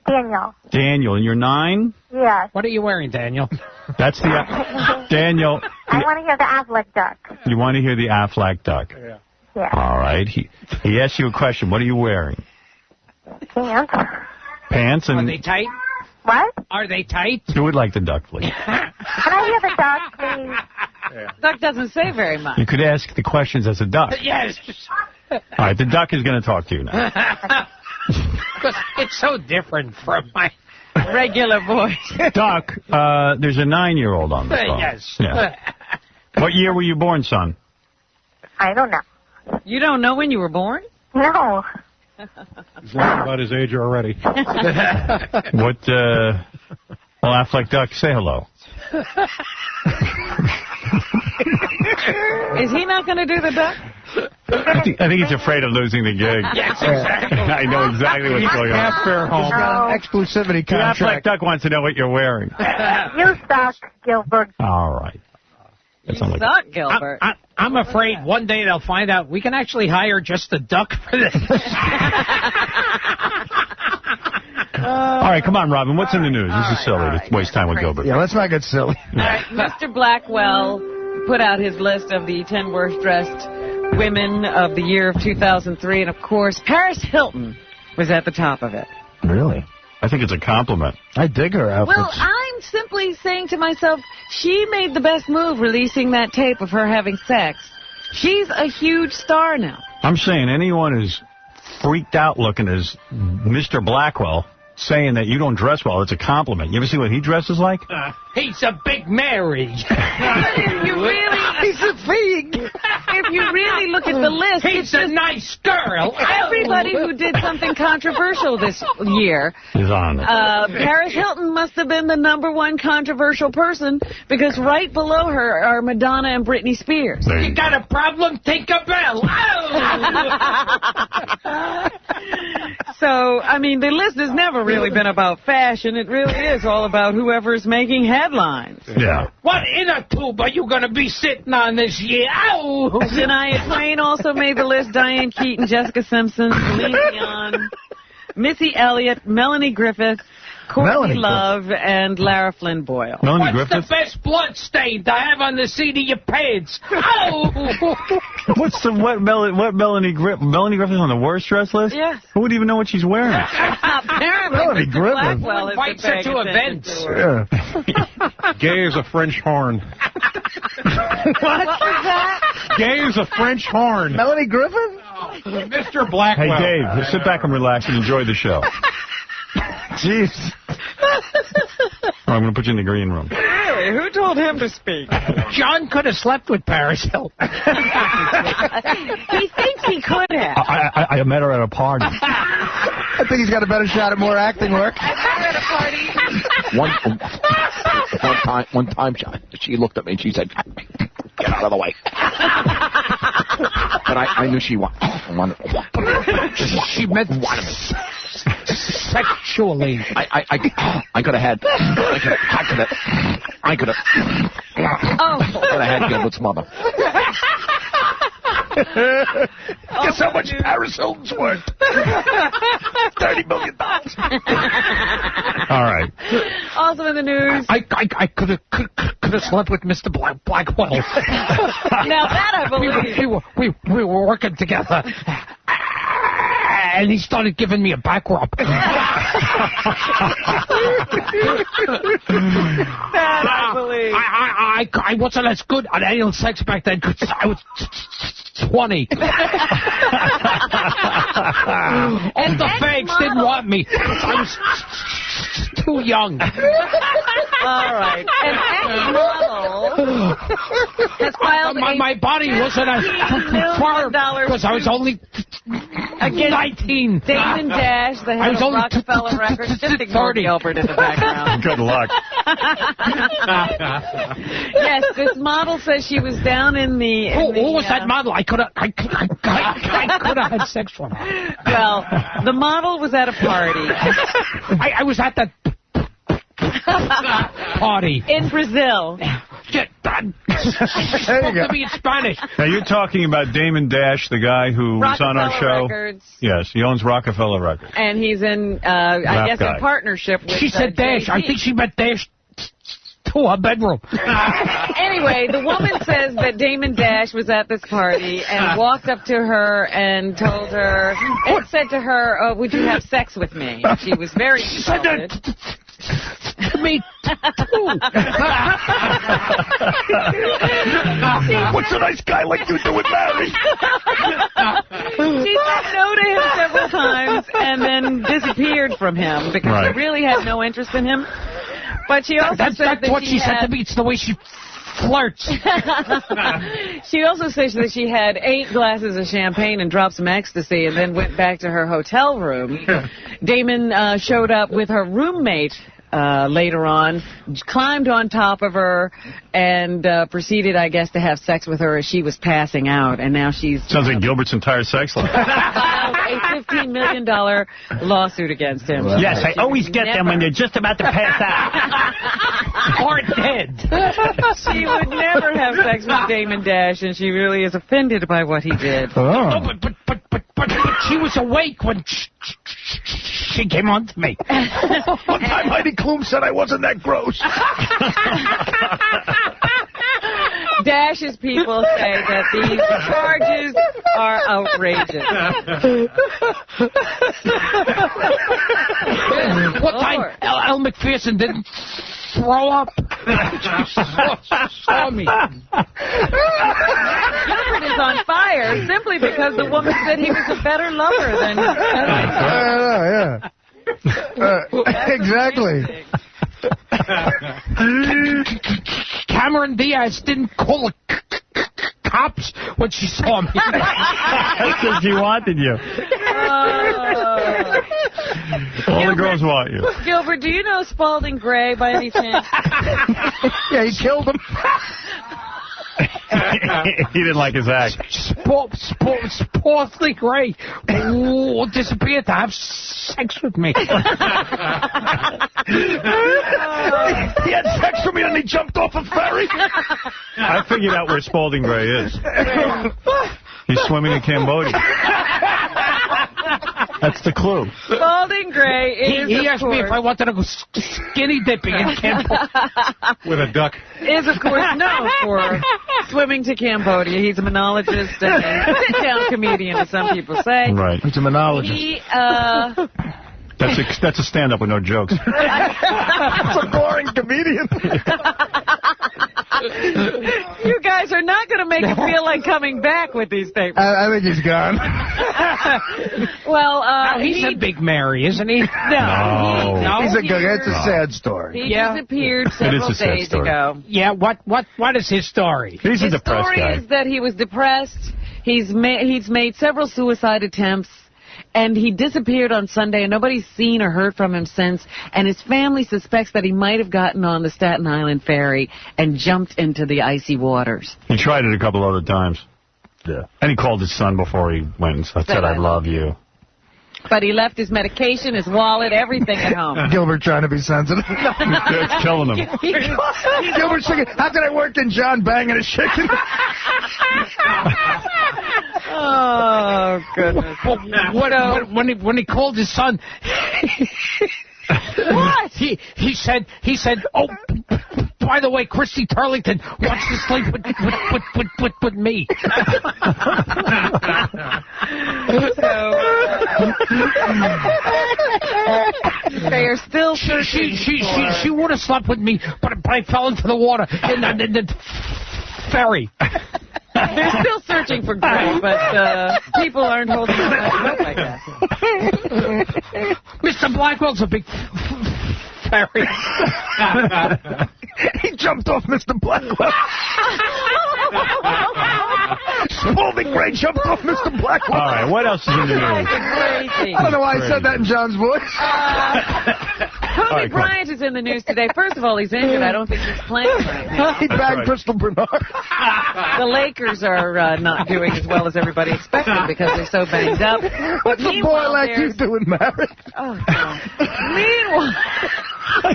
Daniel. Daniel, and you're 9? Yes. What are you wearing, Daniel? That's the... Daniel... I want to hear the Affleck duck. You want to hear the Aflac duck? Yeah. All right. He asked you a question. What are you wearing? Pants. Pants and... Are they tight? What? Are they tight? Do it like the duck, please. Can I hear the duck, please? Duck doesn't say very much. You could ask the questions as a duck. Yes. All right, the duck is going to talk to you now. Because it's so different from my regular voice. Duck, there's a 9-year-old on the phone. Yes. Yeah. What year were you born, son? I don't know. You don't know when you were born? No. He's lying about his age already. What, well, Affleck Duck, say hello. Is he not going to do the duck? I think he's afraid of losing the gig. Yes, exactly. I know exactly what's going on. He's got an exclusivity The Affleck contract. Duck wants to know what you're wearing. You suck, Gilbert. All right. You suck, Gilbert. I'm afraid one day they'll find out we can actually hire just a duck for this. All right, come on, Robin. What's in the news? This is silly to waste time with Gilbert. Yeah, let's not get silly. All right, Mr. Blackwell put out his list of the 10 worst dressed women of the year of 2003, and of course, Paris Hilton was at the top of it. Really? I think it's a compliment. I dig her outfits. Well, I'm simply saying to myself, she made the best move releasing that tape of her having sex. She's a huge star now. I'm saying anyone who's freaked out looking as Mr. Blackwell saying that you don't dress well, it's a compliment. You ever see what he dresses like? He's a big Mary. If you really, he's a fig. If you really look at the list, He's a nice girl. Everybody who did something controversial this year Is on it. Paris Hilton must have been the #1 controversial person, because right below her are Madonna and Britney Spears. You got a problem? Tinkerbell. So, I mean, the list has never really been about fashion. It really is all about whoever's making headlines. Yeah. What inner tube are you going to be sitting on this year? Ow! Shania Twain also made the list. Diane Keaton, Jessica Simpson, Celine Dion, Missy Elliott, Melanie Griffith, Courtney Love, and Lara Flynn Boyle. Melanie What's Griffith? the best blood stain to have on the seat of your pants? Ow! What Melanie Griffith? Melanie Griffith on the worst dress list? Yes. Who would even know what she's wearing? Apparently, Melanie Mr. Griffith. Blackwell is Invites her to events. Yeah. Gay is a French horn. What was that? Gay is a French horn. Melanie Griffith? Mr. Blackwell. Hey, Dave, just sit back and relax and enjoy the show. Jeez. I'm going to put you in the green room. Really? Who told him to speak? John could have slept with Paris Hilton. He thinks he could have. I met her at a party. I think he's got a better shot at more acting work. At a party. One time, she looked at me and she said, "Get out of the way." But I knew she wanted. She meant sexually. I could have had Gilbert's mother. Guess how much Paris Hilton's worth? $30 million. All right. Also in the news. I could have slept with Mr. Blackwell. Now that I believe. We were working together. And he started giving me a back rub. That I believe. I wasn't as good at anal sex back then because I was 20. And the fags didn't want me. I was too young. All right. An ex-model has filed my body wasn't as far because I was only 19. Damon Dash, the head of Rockefeller Records, just ignore Gilbert in the background. Good luck. Yes, this model says she was down in the... Who was that model? I could have had sex with her. Well, the model was at a party. I was at that party. In Brazil. Supposed to be in Spanish. Now, you're talking about Damon Dash, the guy who was on our show? Records. Yes, he owns Rockefeller Records. And he's in, I guess, in partnership with... She said Dash. I think she meant Dash to her bedroom. Anyway, the woman says that Damon Dash was at this party and walked up to her and told her, and said to her, would you have sex with me? And she was very excited. Me too. What's a nice guy like you do with Mary? She said no to him several times and then disappeared from him because she really had no interest in him. But she also said that's what she said to me. It's the way she flirts. She also says that she had 8 glasses of champagne and dropped some ecstasy and then went back to her hotel room. Damon showed up with her roommate later on, climbed on top of her, and proceeded, I guess, to have sex with her as she was passing out. And now she's... Sounds like Gilbert's entire sex life. A $15 million lawsuit against him. Yes, I always get them when they're just about to pass out. Or dead. She would never have sex with Damon Dash, and she really is offended by what he did. Oh. No, but she was awake when she came on to me. One time Heidi Klum said I wasn't that gross. Dash's people say that these charges are outrageous. What time Elle Macpherson didn't throw up? Saw me. Gilbert is on fire simply because the woman said he was a better lover than... Exactly. Cameron Diaz didn't call the cops when she saw me. Because she wanted you. All the girls want you. Gilbert, do you know Spalding Gray by any chance? Yeah, he killed him. He didn't like his act. Sportly Gray disappeared to have sex with me. He had sex with me and he jumped off a ferry. I figured out where Spalding Gray is. He's swimming in Cambodia. That's the clue. Spalding Gray is, he asked me if I wanted to go skinny dipping in Cambodia. With a duck. Is, of course, known for swimming to Cambodia. He's a monologist and a sit-down comedian, as some people say. Right. He's a monologist. He, That's a stand-up with no jokes. That's a boring comedian. You guys are not going to make it feel like coming back with these statements. I think he's gone. Well, he's a big Mary, isn't he? He's a good. It's a sad story. He disappeared several days ago. Yeah, what is his story? He's a depressed guy. His story is that he was depressed. He's made several suicide attempts. And he disappeared on Sunday, and nobody's seen or heard from him since. And his family suspects that he might have gotten on the Staten Island ferry and jumped into the icy waters. He tried it a couple other times. Yeah. And he called his son before he went and said, I love you. But he left his medication, his wallet, everything at home. Gilbert trying to be sensitive. It's killing him. Gilbert's thinking, how can I work in John banging a chicken? Oh, goodness. When he called his son... What? He said, oh, by the way, Christy Turlington wants to sleep with me. They are still searching. She would have slept with me, but I fell into the water in the ferry. They're still searching for Greg, but people aren't holding up like that. Mr. Blackwell's a big ferry. He jumped off Mr. Blackwell. Spalding Gray jumped off Mr. Blackwell. All right, what else is in the news? Crazy. I don't know why I said that in John's voice. Kobe Bryant is in the news today. First of all, he's injured. I don't think he's playing right now. He bagged Crystal Bernard. The Lakers are not doing as well as everybody expected because they're so banged up. What's a boy like you doing married? Oh, God. Meanwhile...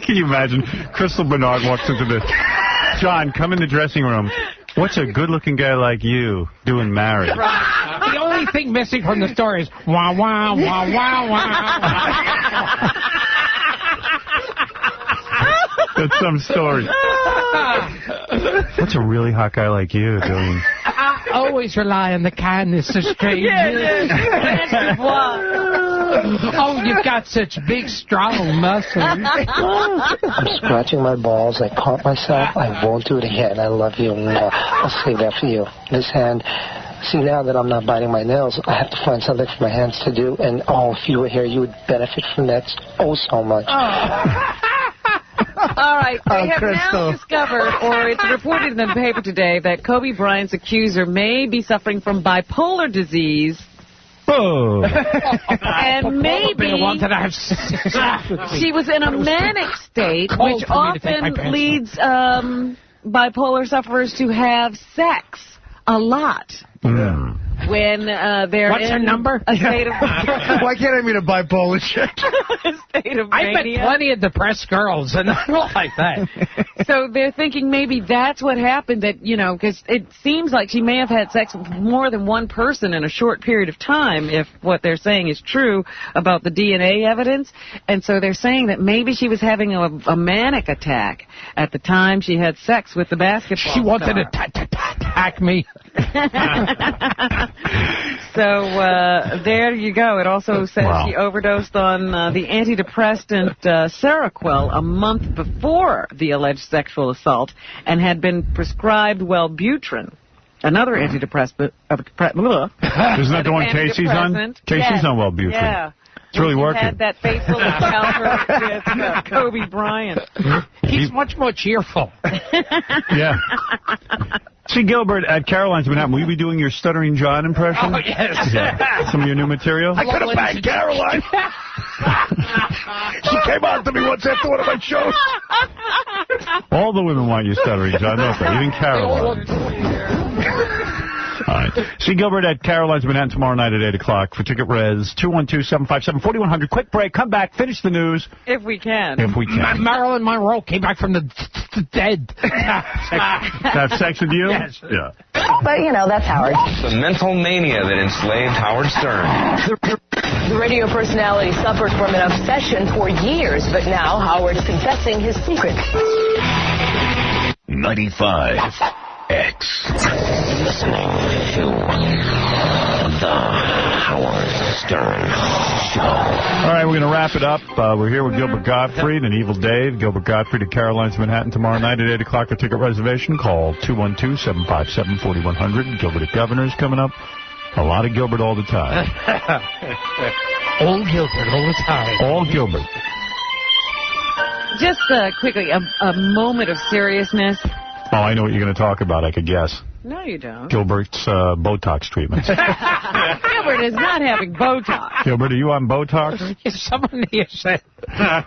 Can you imagine? Crystal Bernard walks into the... John, come in the dressing room. What's a good-looking guy like you doing married? Right. The only thing missing from the story is wah, wah, wah, wah, wah. That's some story. What's a really hot guy like you doing? I always rely on the kindness of strangers. Oh, you've got such big, strong muscles. I'm scratching my balls. I caught myself. I won't do it again. I love you. I'll save that for you. This hand. See, now that I'm not biting my nails, I have to find something for my hands to do. And, oh, if you were here, you would benefit from that so much. All right, they have now discovered, or it's reported in the paper today, that Kobe Bryant's accuser may be suffering from bipolar disease. Oh. And maybe she was in a manic state, which often leads bipolar sufferers to have sex a lot. When they're What's in her number? A state of Why can't I meet a bipolar chick? State of I met mania. plenty of depressed girls, and I don't like that. So they're thinking maybe that's what happened, that, you know, because it seems like she may have had sex with more than one person in a short period of time, if what they're saying is true about the DNA evidence. And so they're saying that maybe she was having a manic attack at the time she had sex with the basketball She wanted star. to attack me. So there you go. It also says she overdosed on the antidepressant Seroquel a month before the alleged sexual assault and had been prescribed Wellbutrin, another antidepressant. Isn't that the one Casey's on? Casey's on Wellbutrin. Yeah. It's really working. Had that fateful encounter with Kobe Bryant. He's much more cheerful. Yeah. See, Gilbert, at Caroline's Manhattan, will you be doing your Stuttering John impression? Oh, yes. Yeah. Some of your new material? I could have banged Caroline. She came on to me once after one of my shows. All the women want you Stuttering John, don't they? Even Caroline. All right. See Gilbert at Caroline's Manhattan tomorrow night at 8 o'clock for Ticket Res, 212-757-4100. Quick break. Come back. Finish the news. If we can. If we can. Marilyn Monroe came back from the dead. Have sex with you? Yes. Yeah. But, you know, that's Howard. The mental mania that enslaved Howard Stern. The radio personality suffered from an obsession for years, but now Howard is confessing his secret. 95X. Listening to The Howard Stern Show. All right, we're going to wrap it up. We're here with Gilbert Gottfried and Evil Dave. Gilbert Gottfried at Caroline's Manhattan tomorrow night at 8 o'clock for ticket reservation. Call 212-757-4100. Gilbert at Governor's coming up. A lot of Gilbert all the time. All Gilbert all the time. All Gilbert. Just quickly, a moment of seriousness. Oh, I know what you're going to talk about. I could guess. No, you don't. Gilbert's Botox treatments. Gilbert is not having Botox. Gilbert, are you on Botox? Someone here said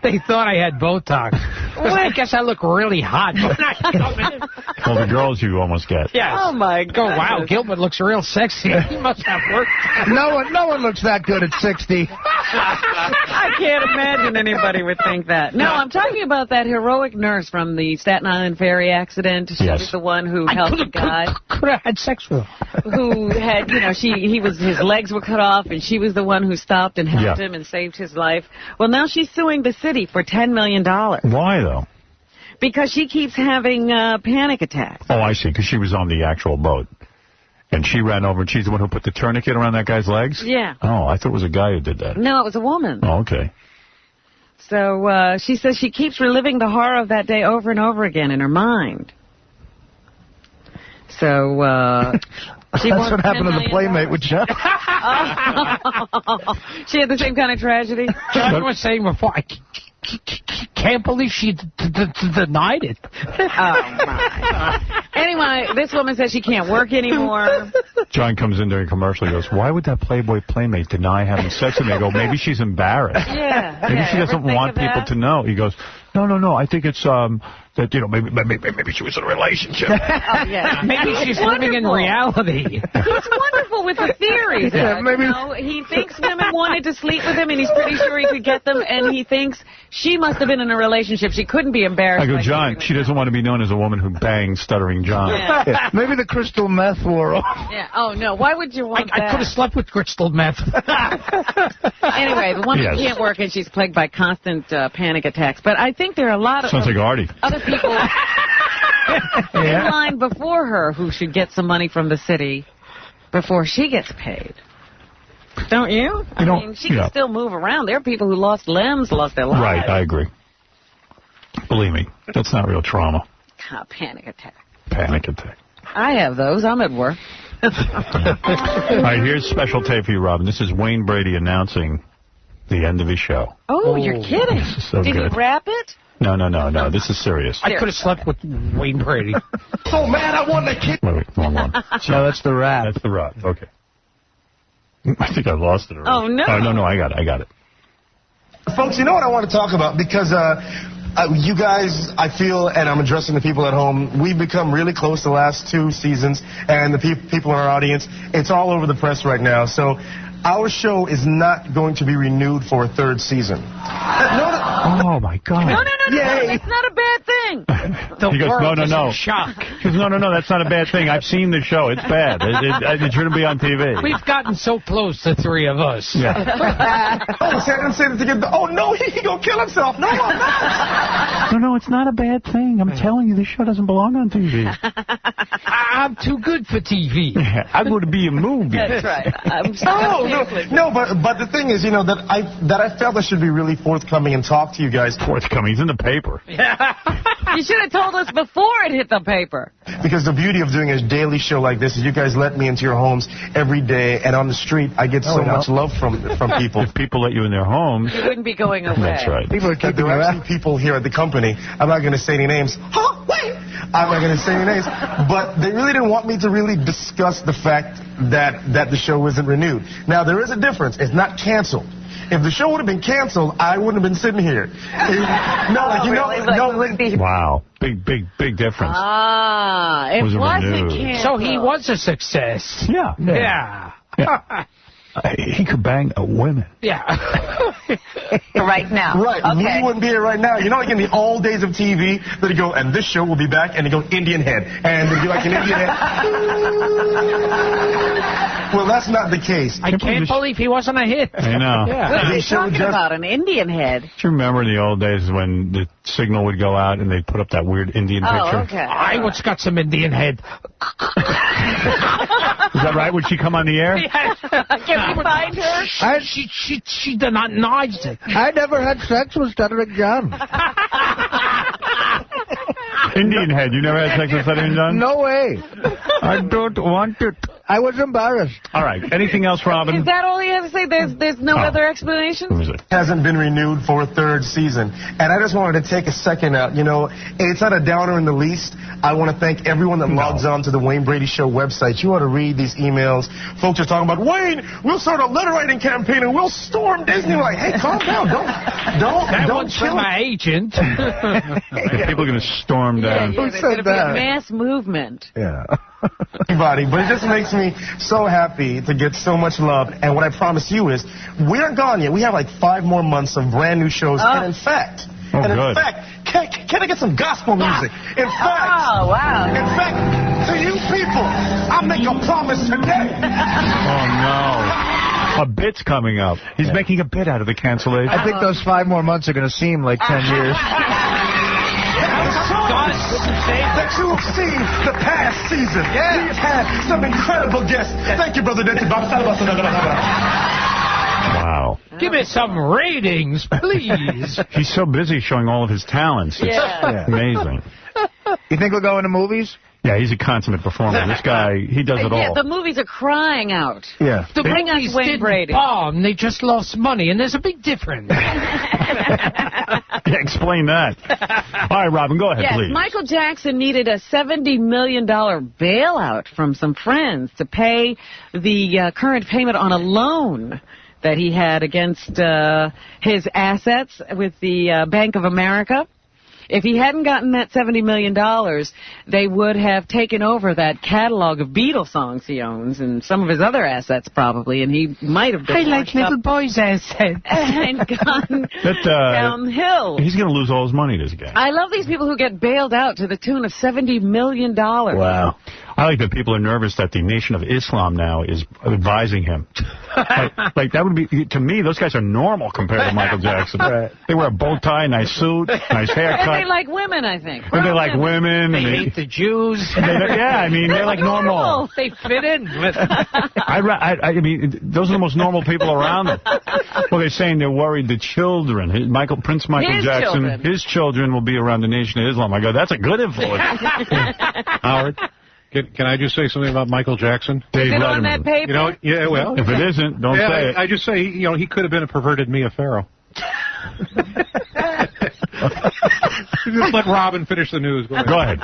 they thought I had Botox. I guess I look really hot. Well, the girls you almost get. Yes. Oh, my God. Oh, wow, Gilbert looks real sexy. He must have work. No one looks that good at 60. I can't imagine anybody would think that. No, I'm talking about that heroic nurse from the Staten Island ferry accident. She was the one who helped the guy. Could have had sex with her. Who had, his legs were cut off, and she was the one who stopped and helped him and saved his life. Well, now she's suing the city for $10 million. Why, though? Because she keeps having panic attacks. Oh, I see, because she was on the actual boat. And she ran over, and she's the one who put the tourniquet around that guy's legs? Yeah. Oh, I thought it was a guy who did that. No, it was a woman. Oh, okay. So she says she keeps reliving the horror of that day over and over again in her mind. So That's what happened to the Playmate with John. She had the same kind of tragedy? John was saying before, I can't believe she denied it. Oh, my. Anyway, this woman says she can't work anymore. John comes in during a commercial and goes, why would that Playboy Playmate deny having sex with me? I go, maybe she's embarrassed. Yeah. Maybe she doesn't want people to know. He goes, no, I think it's that, maybe she was in a relationship. Oh, yeah. Maybe she's living in reality. He's wonderful with the theories. Maybe. He thinks women wanted to sleep with him, and he's pretty sure he could get them, and he thinks she must have been in a relationship. She couldn't be embarrassed. I go, John, she doesn't want to be known as a woman who bangs Stuttering John. Yeah. Maybe the crystal meth wore off. Yeah. Oh, no. Why would you want that? I could have slept with crystal meth. Anyway, the woman can't work, and she's plagued by constant panic attacks. But I think there are a lot of Sounds like Artie. other people in line before her who should get some money from the city before she gets paid. Don't you? I mean, she can still move around. There are people who lost limbs, lost their lives. Right, I agree. Believe me, that's not real trauma. Panic attack. Panic attack. I have those. I'm at work. All right, here's special tape for you, Robin. This is Wayne Brady announcing the end of his show. Oh, you're kidding. This is so Did good. he wrap it? No, this is serious. I could have slept with Wayne Brady. Oh, man, I won the kid. Wait, wrong one. No, that's the rap. That's the rap. Okay. I think I lost it already. Oh, no. Oh, no, I got it. Folks, you know what I want to talk about? Because you guys, I feel, and I'm addressing the people at home, we've become really close the last 2 seasons, and the people in our audience, it's all over the press right now. So our show is not going to be renewed for a 3rd season. Oh, my God. No. That's not a bad thing. He goes, no. Shock. He goes, no, that's not a bad thing. I've seen the show. It's bad. It shouldn't be on TV. We've gotten so close, the 3 of us. Yeah. I didn't say that to get oh, no, he gonna kill himself. No, I'm not. No, it's not a bad thing. I'm telling you, this show doesn't belong on TV. I'm too good for TV. Yeah, I'm going to be a movie. That's right. But the thing is, that I felt I should be really forthcoming and talk to you guys. Forthcoming? It's in the paper. You should have told us before it hit the paper. Because the beauty of doing a daily show like this is you guys let me into your homes every day, and on the street I get so much love from people. If people let you in their homes, You wouldn't be going away. That's right. People are keeping actually people here at the company. I'm not going to say any names. Wait! I'm not going to say any names. But they really didn't want me to really discuss the fact that the show isn't renewed. Now, there is a difference. It's not canceled. If the show would have been canceled, I wouldn't have been sitting here. Wow. Big difference. It Was it wasn't renewed? canceled. So he was a success. Yeah. He could bang a woman. Yeah. Right now. Right. Okay. We wouldn't be here right now. Like in the old days of TV, they'd go, and this show will be back, and they go, Indian Head. And they'd be like an Indian Head. Well, that's not the case. I can't believe he wasn't a hit. I know. What are you talking about? An Indian head? Do you remember in the old days when the signal would go out and they'd put up that weird Indian picture? Okay. I once got some Indian head. Is that right? Would she come on the air? Can we find her? She denies it. I never had sex with Stuttering John. Indian Head. You never had sex with Stuttering John? No way. I don't want it. I was embarrassed. All right. Anything else, Robin? Is that all you have to say? There's no other explanation? Hasn't been renewed for a third season. And I just wanted to take a second out. You know, it's not a downer in the least. I want to thank everyone that logs on to the Wayne Brady Show website. You ought to read these emails. Folks are talking about, Wayne, we'll start a letter writing campaign and we'll storm Disney. Like, hey, calm down. Don't kill my agent. People are going to storm down. Who There's said going to be a that? mass movement. Yeah. Everybody, but it just makes me so happy to get so much love. And what I promise you is, we aren't gone yet. We have like 5 more months of brand new shows. And in fact, can I get some gospel music? In fact, to you people, I make a promise today. Oh, no. A bit's coming up. He's making a bit out of the cancellation. I think those 5 more months are going to seem like 10 years. That you have seen the past season. We've had some incredible guests. Thank you, Brother Denton. Wow. Give me some ratings, please. He's so busy showing all of his talents. It's amazing. You think we'll go into movies? Yeah, he's a consummate performer. This guy, he does it all. Yeah, the movies are crying out. Yeah. The Bring us movies Wayne didn't Brady. bomb. They just lost money, and there's a big difference. Yeah, explain that. All right, Robin, go ahead, Yes, please. Michael Jackson needed a $70 million bailout from some friends to pay the current payment on a loan that he had against his assets with the Bank of America. If he hadn't gotten that $70 million, they would have taken over that catalog of Beatles songs he owns and some of his other assets probably, and he might have been I like little boys' assets. And gone downhill. He's going to lose all his money, this guy. I love these people who get bailed out to the tune of $70 million. Wow. I like that people are nervous that the Nation of Islam now is advising him. like that would be, to me, those guys are normal compared to Michael Jackson. Right. They wear a bow tie, nice suit, nice haircut. And they like women, I think. And they like women. They hate the Jews. Yeah, I mean, they're like normal. They fit in. I mean, those are the most normal people around them. Well, they're saying they're worried the children, Prince Michael Jackson, his children will be around the Nation of Islam. I go, that's a good influence. Howard? Can I just say something about Michael Jackson? Is it on that paper? You know, yeah, well. If it isn't, don't say it. I just say, you know, he could have been a perverted Mia Farrow. Just let Robin finish the news. Go ahead.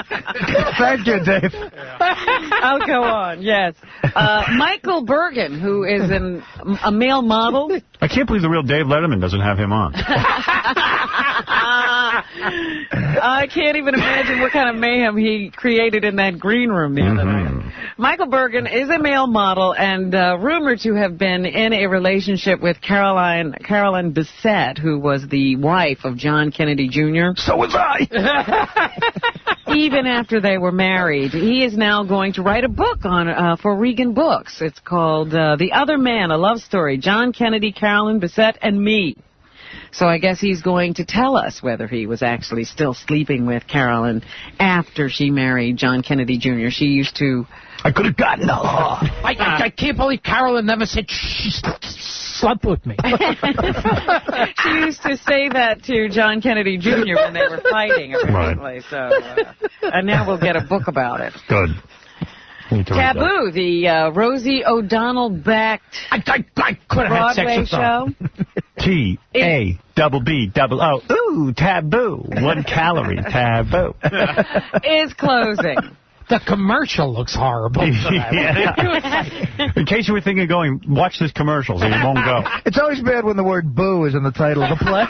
Thank you, Dave. I'll go on, yes. Michael Bergen, who is a male model. I can't believe the real Dave Letterman doesn't have him on. I can't even imagine what kind of mayhem he created in that green room the other night. Michael Bergen is a male model and rumored to have been in a relationship with Carolyn Bessette, who was the wife of John Kennedy Jr. So was I. Even after they were married, he is now going to write a book on for Regan Books. It's called The Other Man, a Love Story, John Kennedy, Carolyn Bessette, and Me. So I guess he's going to tell us whether he was actually still sleeping with Carolyn after she married John Kennedy Jr. She used to... I could have gotten her. I can't believe Carolyn never said she slept with me. She used to say that to John Kennedy Jr. when they were fighting, apparently. Right. So, and now we'll get a book about it. Good. Taboo, the Rosie O'Donnell-backed Broadway show. T-A-B-B-O. Ooh, taboo. 1 calorie. Taboo. Is closing. The commercial looks horrible. Yeah. In case you were thinking of going, watch this commercial so you won't go. It's always bad when the word boo is in the title of the play.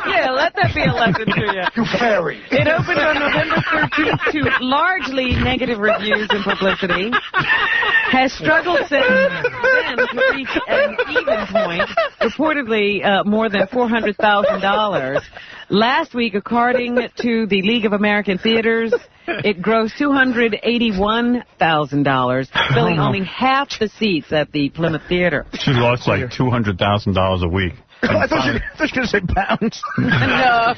Yeah, let that be a lesson to you. You fairy. It opened on November 13th to largely negative reviews and publicity. Has struggled since then to reach an even point, reportedly more than $400,000. Last week, according to the League of American Theaters, it grossed $281,000, filling only half the seats at the Plymouth Theater. She lost like $200,000 a week. I thought you were going to say pounds. No.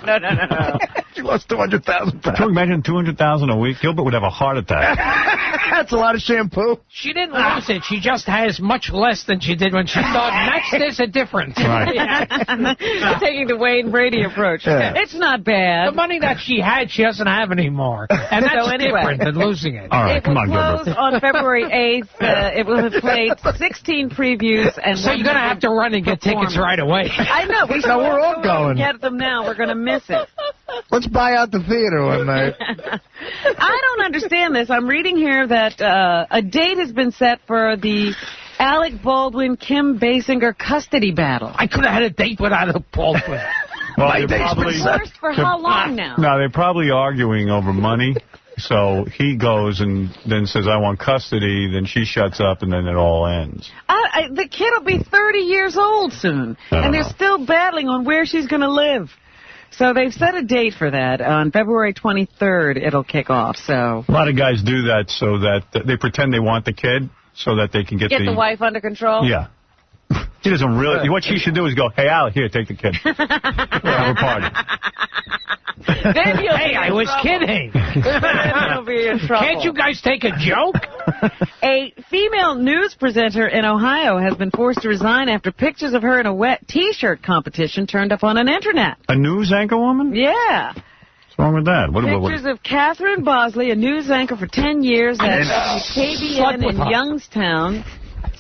She lost 200,000 pounds. Can you imagine 200,000 a week? Gilbert would have a heart attack. That's a lot of shampoo. She didn't lose it. She just has much less than she did when she thought, Max, there's a difference. Right. Taking the Wayne Brady approach. Yeah. It's not bad. The money that she had, she doesn't have anymore. And that's different than losing it. All right, It come will on, close Gilbert. on February 8th. It will have played 16 previews. And So you're going to have to run and get tickets right away. I know. We're all going. Get them now. We're going to miss it. Let's buy out the theater one night. I don't understand this. I'm reading here that a date has been set for the Alec Baldwin-Kim Basinger custody battle. I could have had a date without a Baldwin. Well, My they're date's been probably, First for how long now? no, they're probably arguing over money. So he goes and then says, I want custody. Then she shuts up, and then it all ends. The kid will be 30 years old soon, and they're still battling on where she's going to live. So they've set a date for that. On February 23rd, it'll kick off. So A lot of guys do that so that they pretend they want the kid so that they can get the wife under control? Yeah. He doesn't really. What she should do is go, hey, Alec, here, take the kid. We'll have a party. Then you'll Hey, I was kidding. Then you'll be in trouble. Can't you guys take a joke? A female news presenter in Ohio has been forced to resign after pictures of her in a wet T-shirt competition turned up on an internet. A news anchor woman? Yeah. What's wrong with that? Pictures of Catherine Bosley, a news anchor for 10 years at KBN in Youngstown,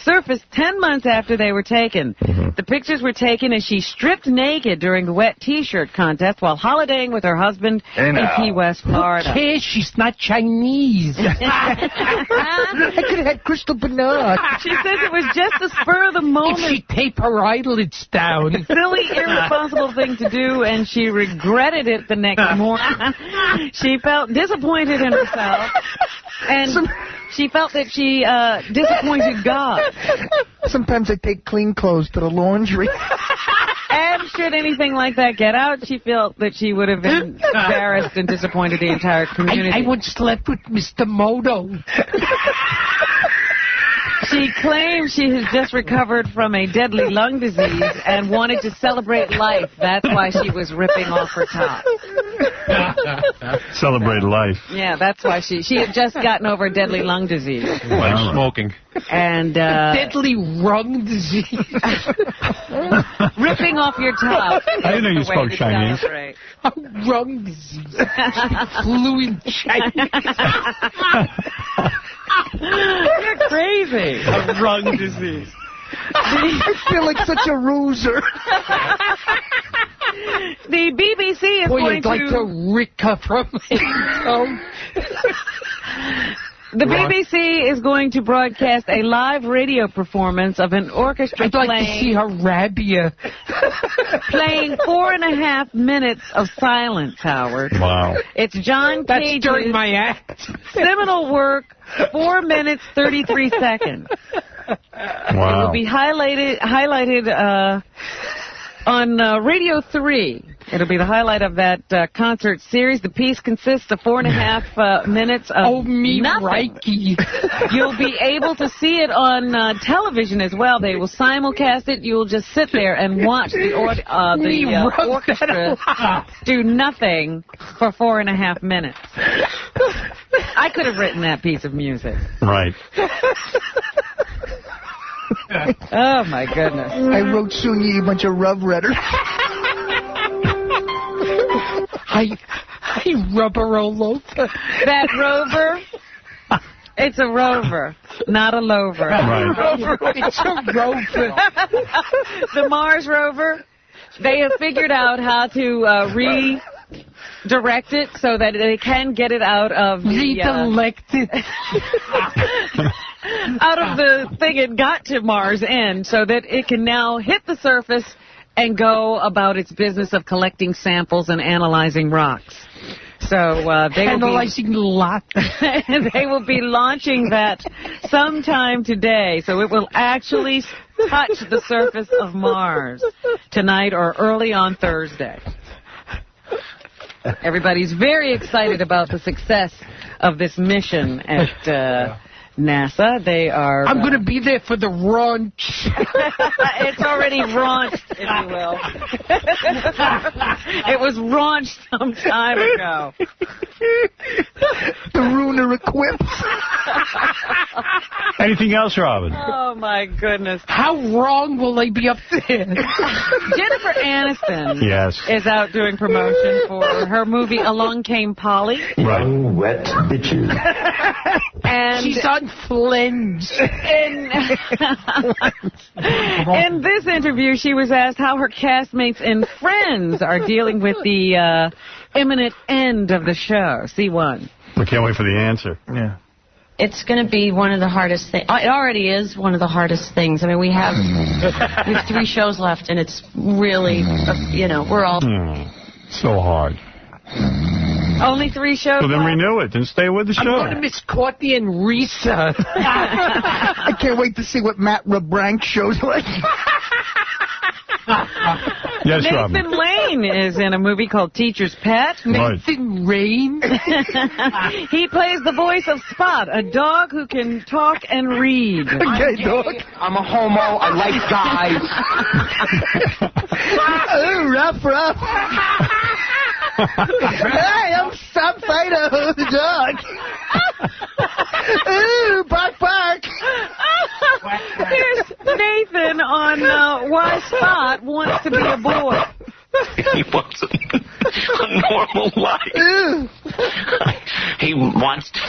surfaced 10 months after they were taken. The pictures were taken as she stripped naked during the wet T-shirt contest while holidaying with her husband in Key West, Florida. Who cares? She's not Chinese. I could have had Crystal Bernard. She says it was just a spur of the moment. If she tape her eyelids down. Silly, irresponsible thing to do, and she regretted it the next morning. She felt disappointed in herself, and she felt that she disappointed God. Sometimes I take clean clothes to the laundry. And should anything like that get out, she felt that she would have been embarrassed and disappointed the entire community. I once slept with Mr. Moto. She claims she has just recovered from a deadly lung disease and wanted to celebrate life. That's why she was ripping off her top. Celebrate life. Yeah, that's why she had just gotten over deadly lung disease. Like smoking. And deadly lung disease. Ripping off your top. I didn't know you spoke Chinese. Lung disease. Fluent Chinese. You're crazy. A lung disease. I feel like such a loser. The BBC is going to recover from The BBC is going to broadcast a live radio performance of an orchestra I'd like to see Arabia. playing 4.5 minutes of silence, Howard. Wow. It's John That's Cage's during my act. seminal work, 4 minutes, 33 seconds. Wow. It will be highlighted on Radio 3. It'll be the highlight of that concert series. The piece consists of 4.5 minutes of nothing. Reiki. You'll be able to see it on television as well. They will simulcast it. You'll just sit there and watch the orchestra do nothing for 4.5 minutes. I could have written that piece of music. Right. Oh, my goodness. I wrote soon you a bunch of rub redders. I rubber all over. That rover, it's a rover, not a lover. Right. It's a rover. The Mars rover, they have figured out how to redirect it so that they can get it out of the... Redirected. out of the thing it got to Mars in so that it can now hit the surface and go about its business of collecting samples and analyzing rocks. So they will be launching that sometime today. So it will actually touch the surface of Mars tonight or early on Thursday. Everybody's very excited about the success of this mission at NASA. They are... I'm going to be there for the raunch. It's already raunched, if you will. It was raunched some time ago. The ruiner equipped. Anything else, Robin? Oh, my goodness. How wrong will they be up there? Jennifer Aniston is out doing promotion for her movie Along Came Polly. Right. Wet bitches. And she's on flinch. In this interview, she was asked how her castmates and friends are dealing with the imminent end of the show. C1. We can't wait for the answer. Yeah. It's going to be one of the hardest things. It already is one of the hardest things. I mean, we have 3 shows left, and it's really, we're all... So hard. Only 3 shows Well, then left? renew it. Then stay with the show. I'm going to miss Courtney and Risa. I can't wait to see what Matt LeBranc shows like. Yes, Nathan Robin. Lane is in a movie called Teacher's Pet. Nathan Rain. He plays the voice of Spot, a dog who can talk and read. Okay, dog. I'm a homo. I like guys. Ooh, rough. Hey, I'm Stop Fighter, the dog. Ooh, bark. Here's Nathan on why Spot wants to be a boy. He wants a normal life. He wants to.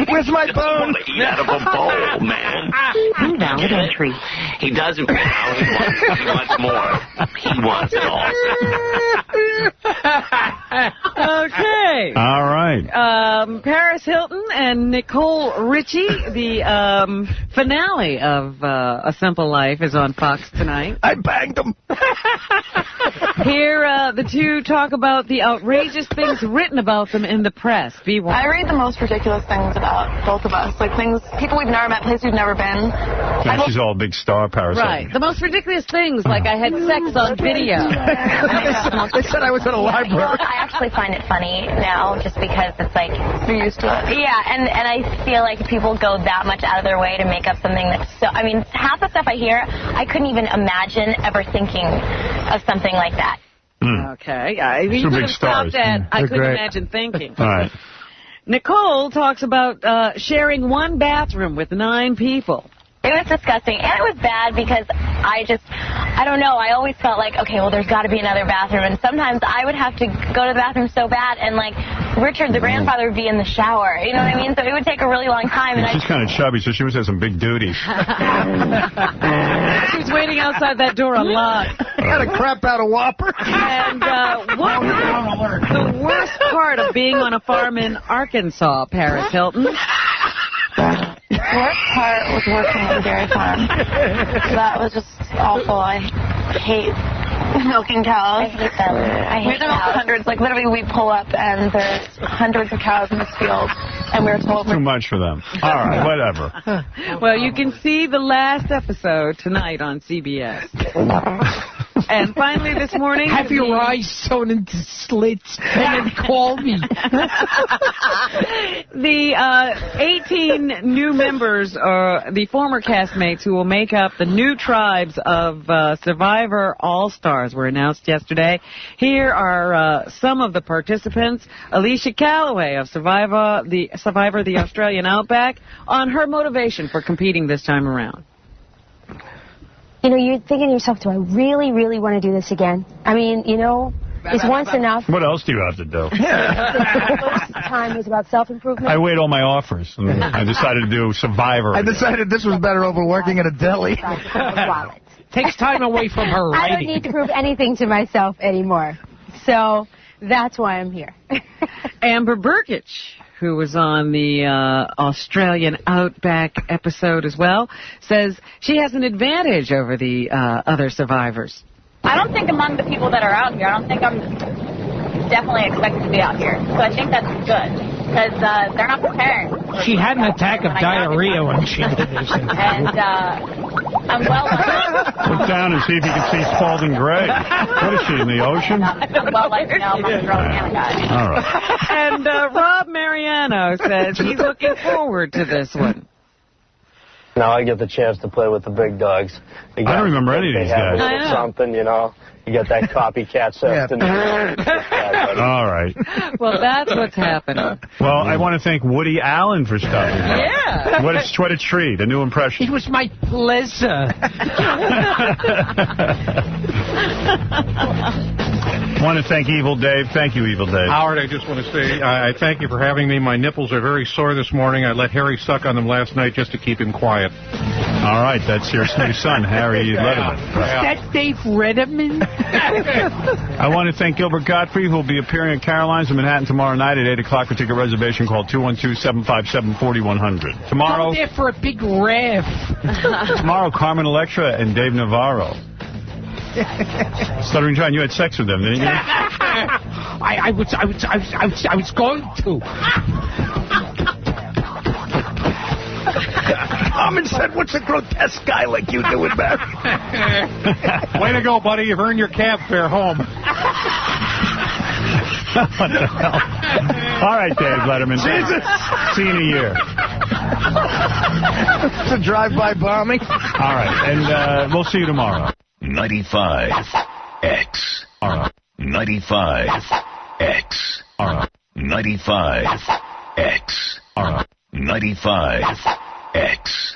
Where's my bone? To eat out of a bowl, man. Invalid entry. He doesn't now. He wants more. He wants it all. Okay. All right. Paris Hilton and Nicole Richie. The finale of A Simple Life is on Fox tonight. I banged him. Here, the two talk about the outrageous things written about them in the press. B1. I read the most ridiculous things about both of us, like things, people we've never met, places we've never been. And she's all a big star, Paris. Right. The most ridiculous things, like I had sex on video. They said I was at a library. I actually find it funny now, just because it's like you're used to it. Yeah, and I feel like people go that much out of their way to make up something that's so. I mean, half the stuff I hear, I couldn't even imagine ever thinking of something like that. Okay. You could have stopped at I couldn't imagine thinking. All right. Nicole talks about sharing one bathroom with 9 people. It was disgusting, and it was bad because I don't know, I always felt like, okay, well, there's got to be another bathroom, and sometimes I would have to go to the bathroom so bad, and, like, Richard, the grandfather, would be in the shower, you know what I mean? So it would take a really long time. And she's kind of chubby, so she must have some big duties. She was waiting outside that door a lot. Got to crap out a Whopper. And what was the worst part of being on a farm in Arkansas, Paris Hilton? The worst part was working at a dairy farm. That was just awful. I hate milking cows. I hate them. We have to milk hundreds. Like, literally, we pull up, and there's hundreds of cows in this field, and we were told... Too much for them. All right, whatever. Well, you can see the last episode tonight on CBS. And finally this morning... Have your eyes sewn into slits and then call me. The 18 new members, the former castmates who will make up the new tribes of Survivor All-Stars were announced yesterday. Here are some of the participants. Alicia Calloway of Survivor the Australian Outback, on her motivation for competing this time around. You know, you're thinking to yourself, do I really, really want to do this again? I mean, you know, is once enough? What else do you have to do? The first time was about self-improvement. I weighed all my offers, and I decided to do Survivor. I decided this was better over working at a deli. Takes time away from her writing. I don't need to prove anything to myself anymore. So that's why I'm here. Amber Burkich, who was on the Australian Outback episode as well, says she has an advantage over the other survivors. I don't think among the people that are out here, I don't think I'm definitely expected to be out here. So I think that's good, because they're not prepared. She had an attack of diarrhea when she did this. And I'm well liked. Look down and see if you can see Spalding Gray. What is she, in the ocean? I'm well liked now among the Rosanna guys. All right. And Rob Mariano says he's looking forward to this one. Now I get the chance to play with the big dogs. I don't remember any of these guys. They have something, you know. You get that copycat stuff. All right. Well, that's what's happening. Well, I want to thank Woody Allen for stopping by. Yeah. What a treat. A new impression. It was my pleasure. Want to thank Evil Dave. Thank you, Evil Dave. Howard, I just want to say I thank you for having me. My nipples are very sore this morning. I let Harry suck on them last night just to keep him quiet. All right, that's your new son, Harry Letterman. Is that Dave Redderman? I want to thank Gilbert Gottfried, who will be appearing at Caroline's in Manhattan tomorrow night at 8 o'clock. For ticket reservation, call 212-757-4100. Tomorrow... I'm there for a big rev. Tomorrow, Carmen Electra and Dave Navarro. Stuttering John, you had sex with them, didn't you? I was going to. Carmen said, what's a grotesque guy like you doing, Barry? Way to go, buddy. You've earned your cab fare home. What the hell? All right, Dave Letterman. Jesus. See you in a year. It's a drive-by bombing. All right, and we'll see you tomorrow. 95X. 95X. 95X. 95X.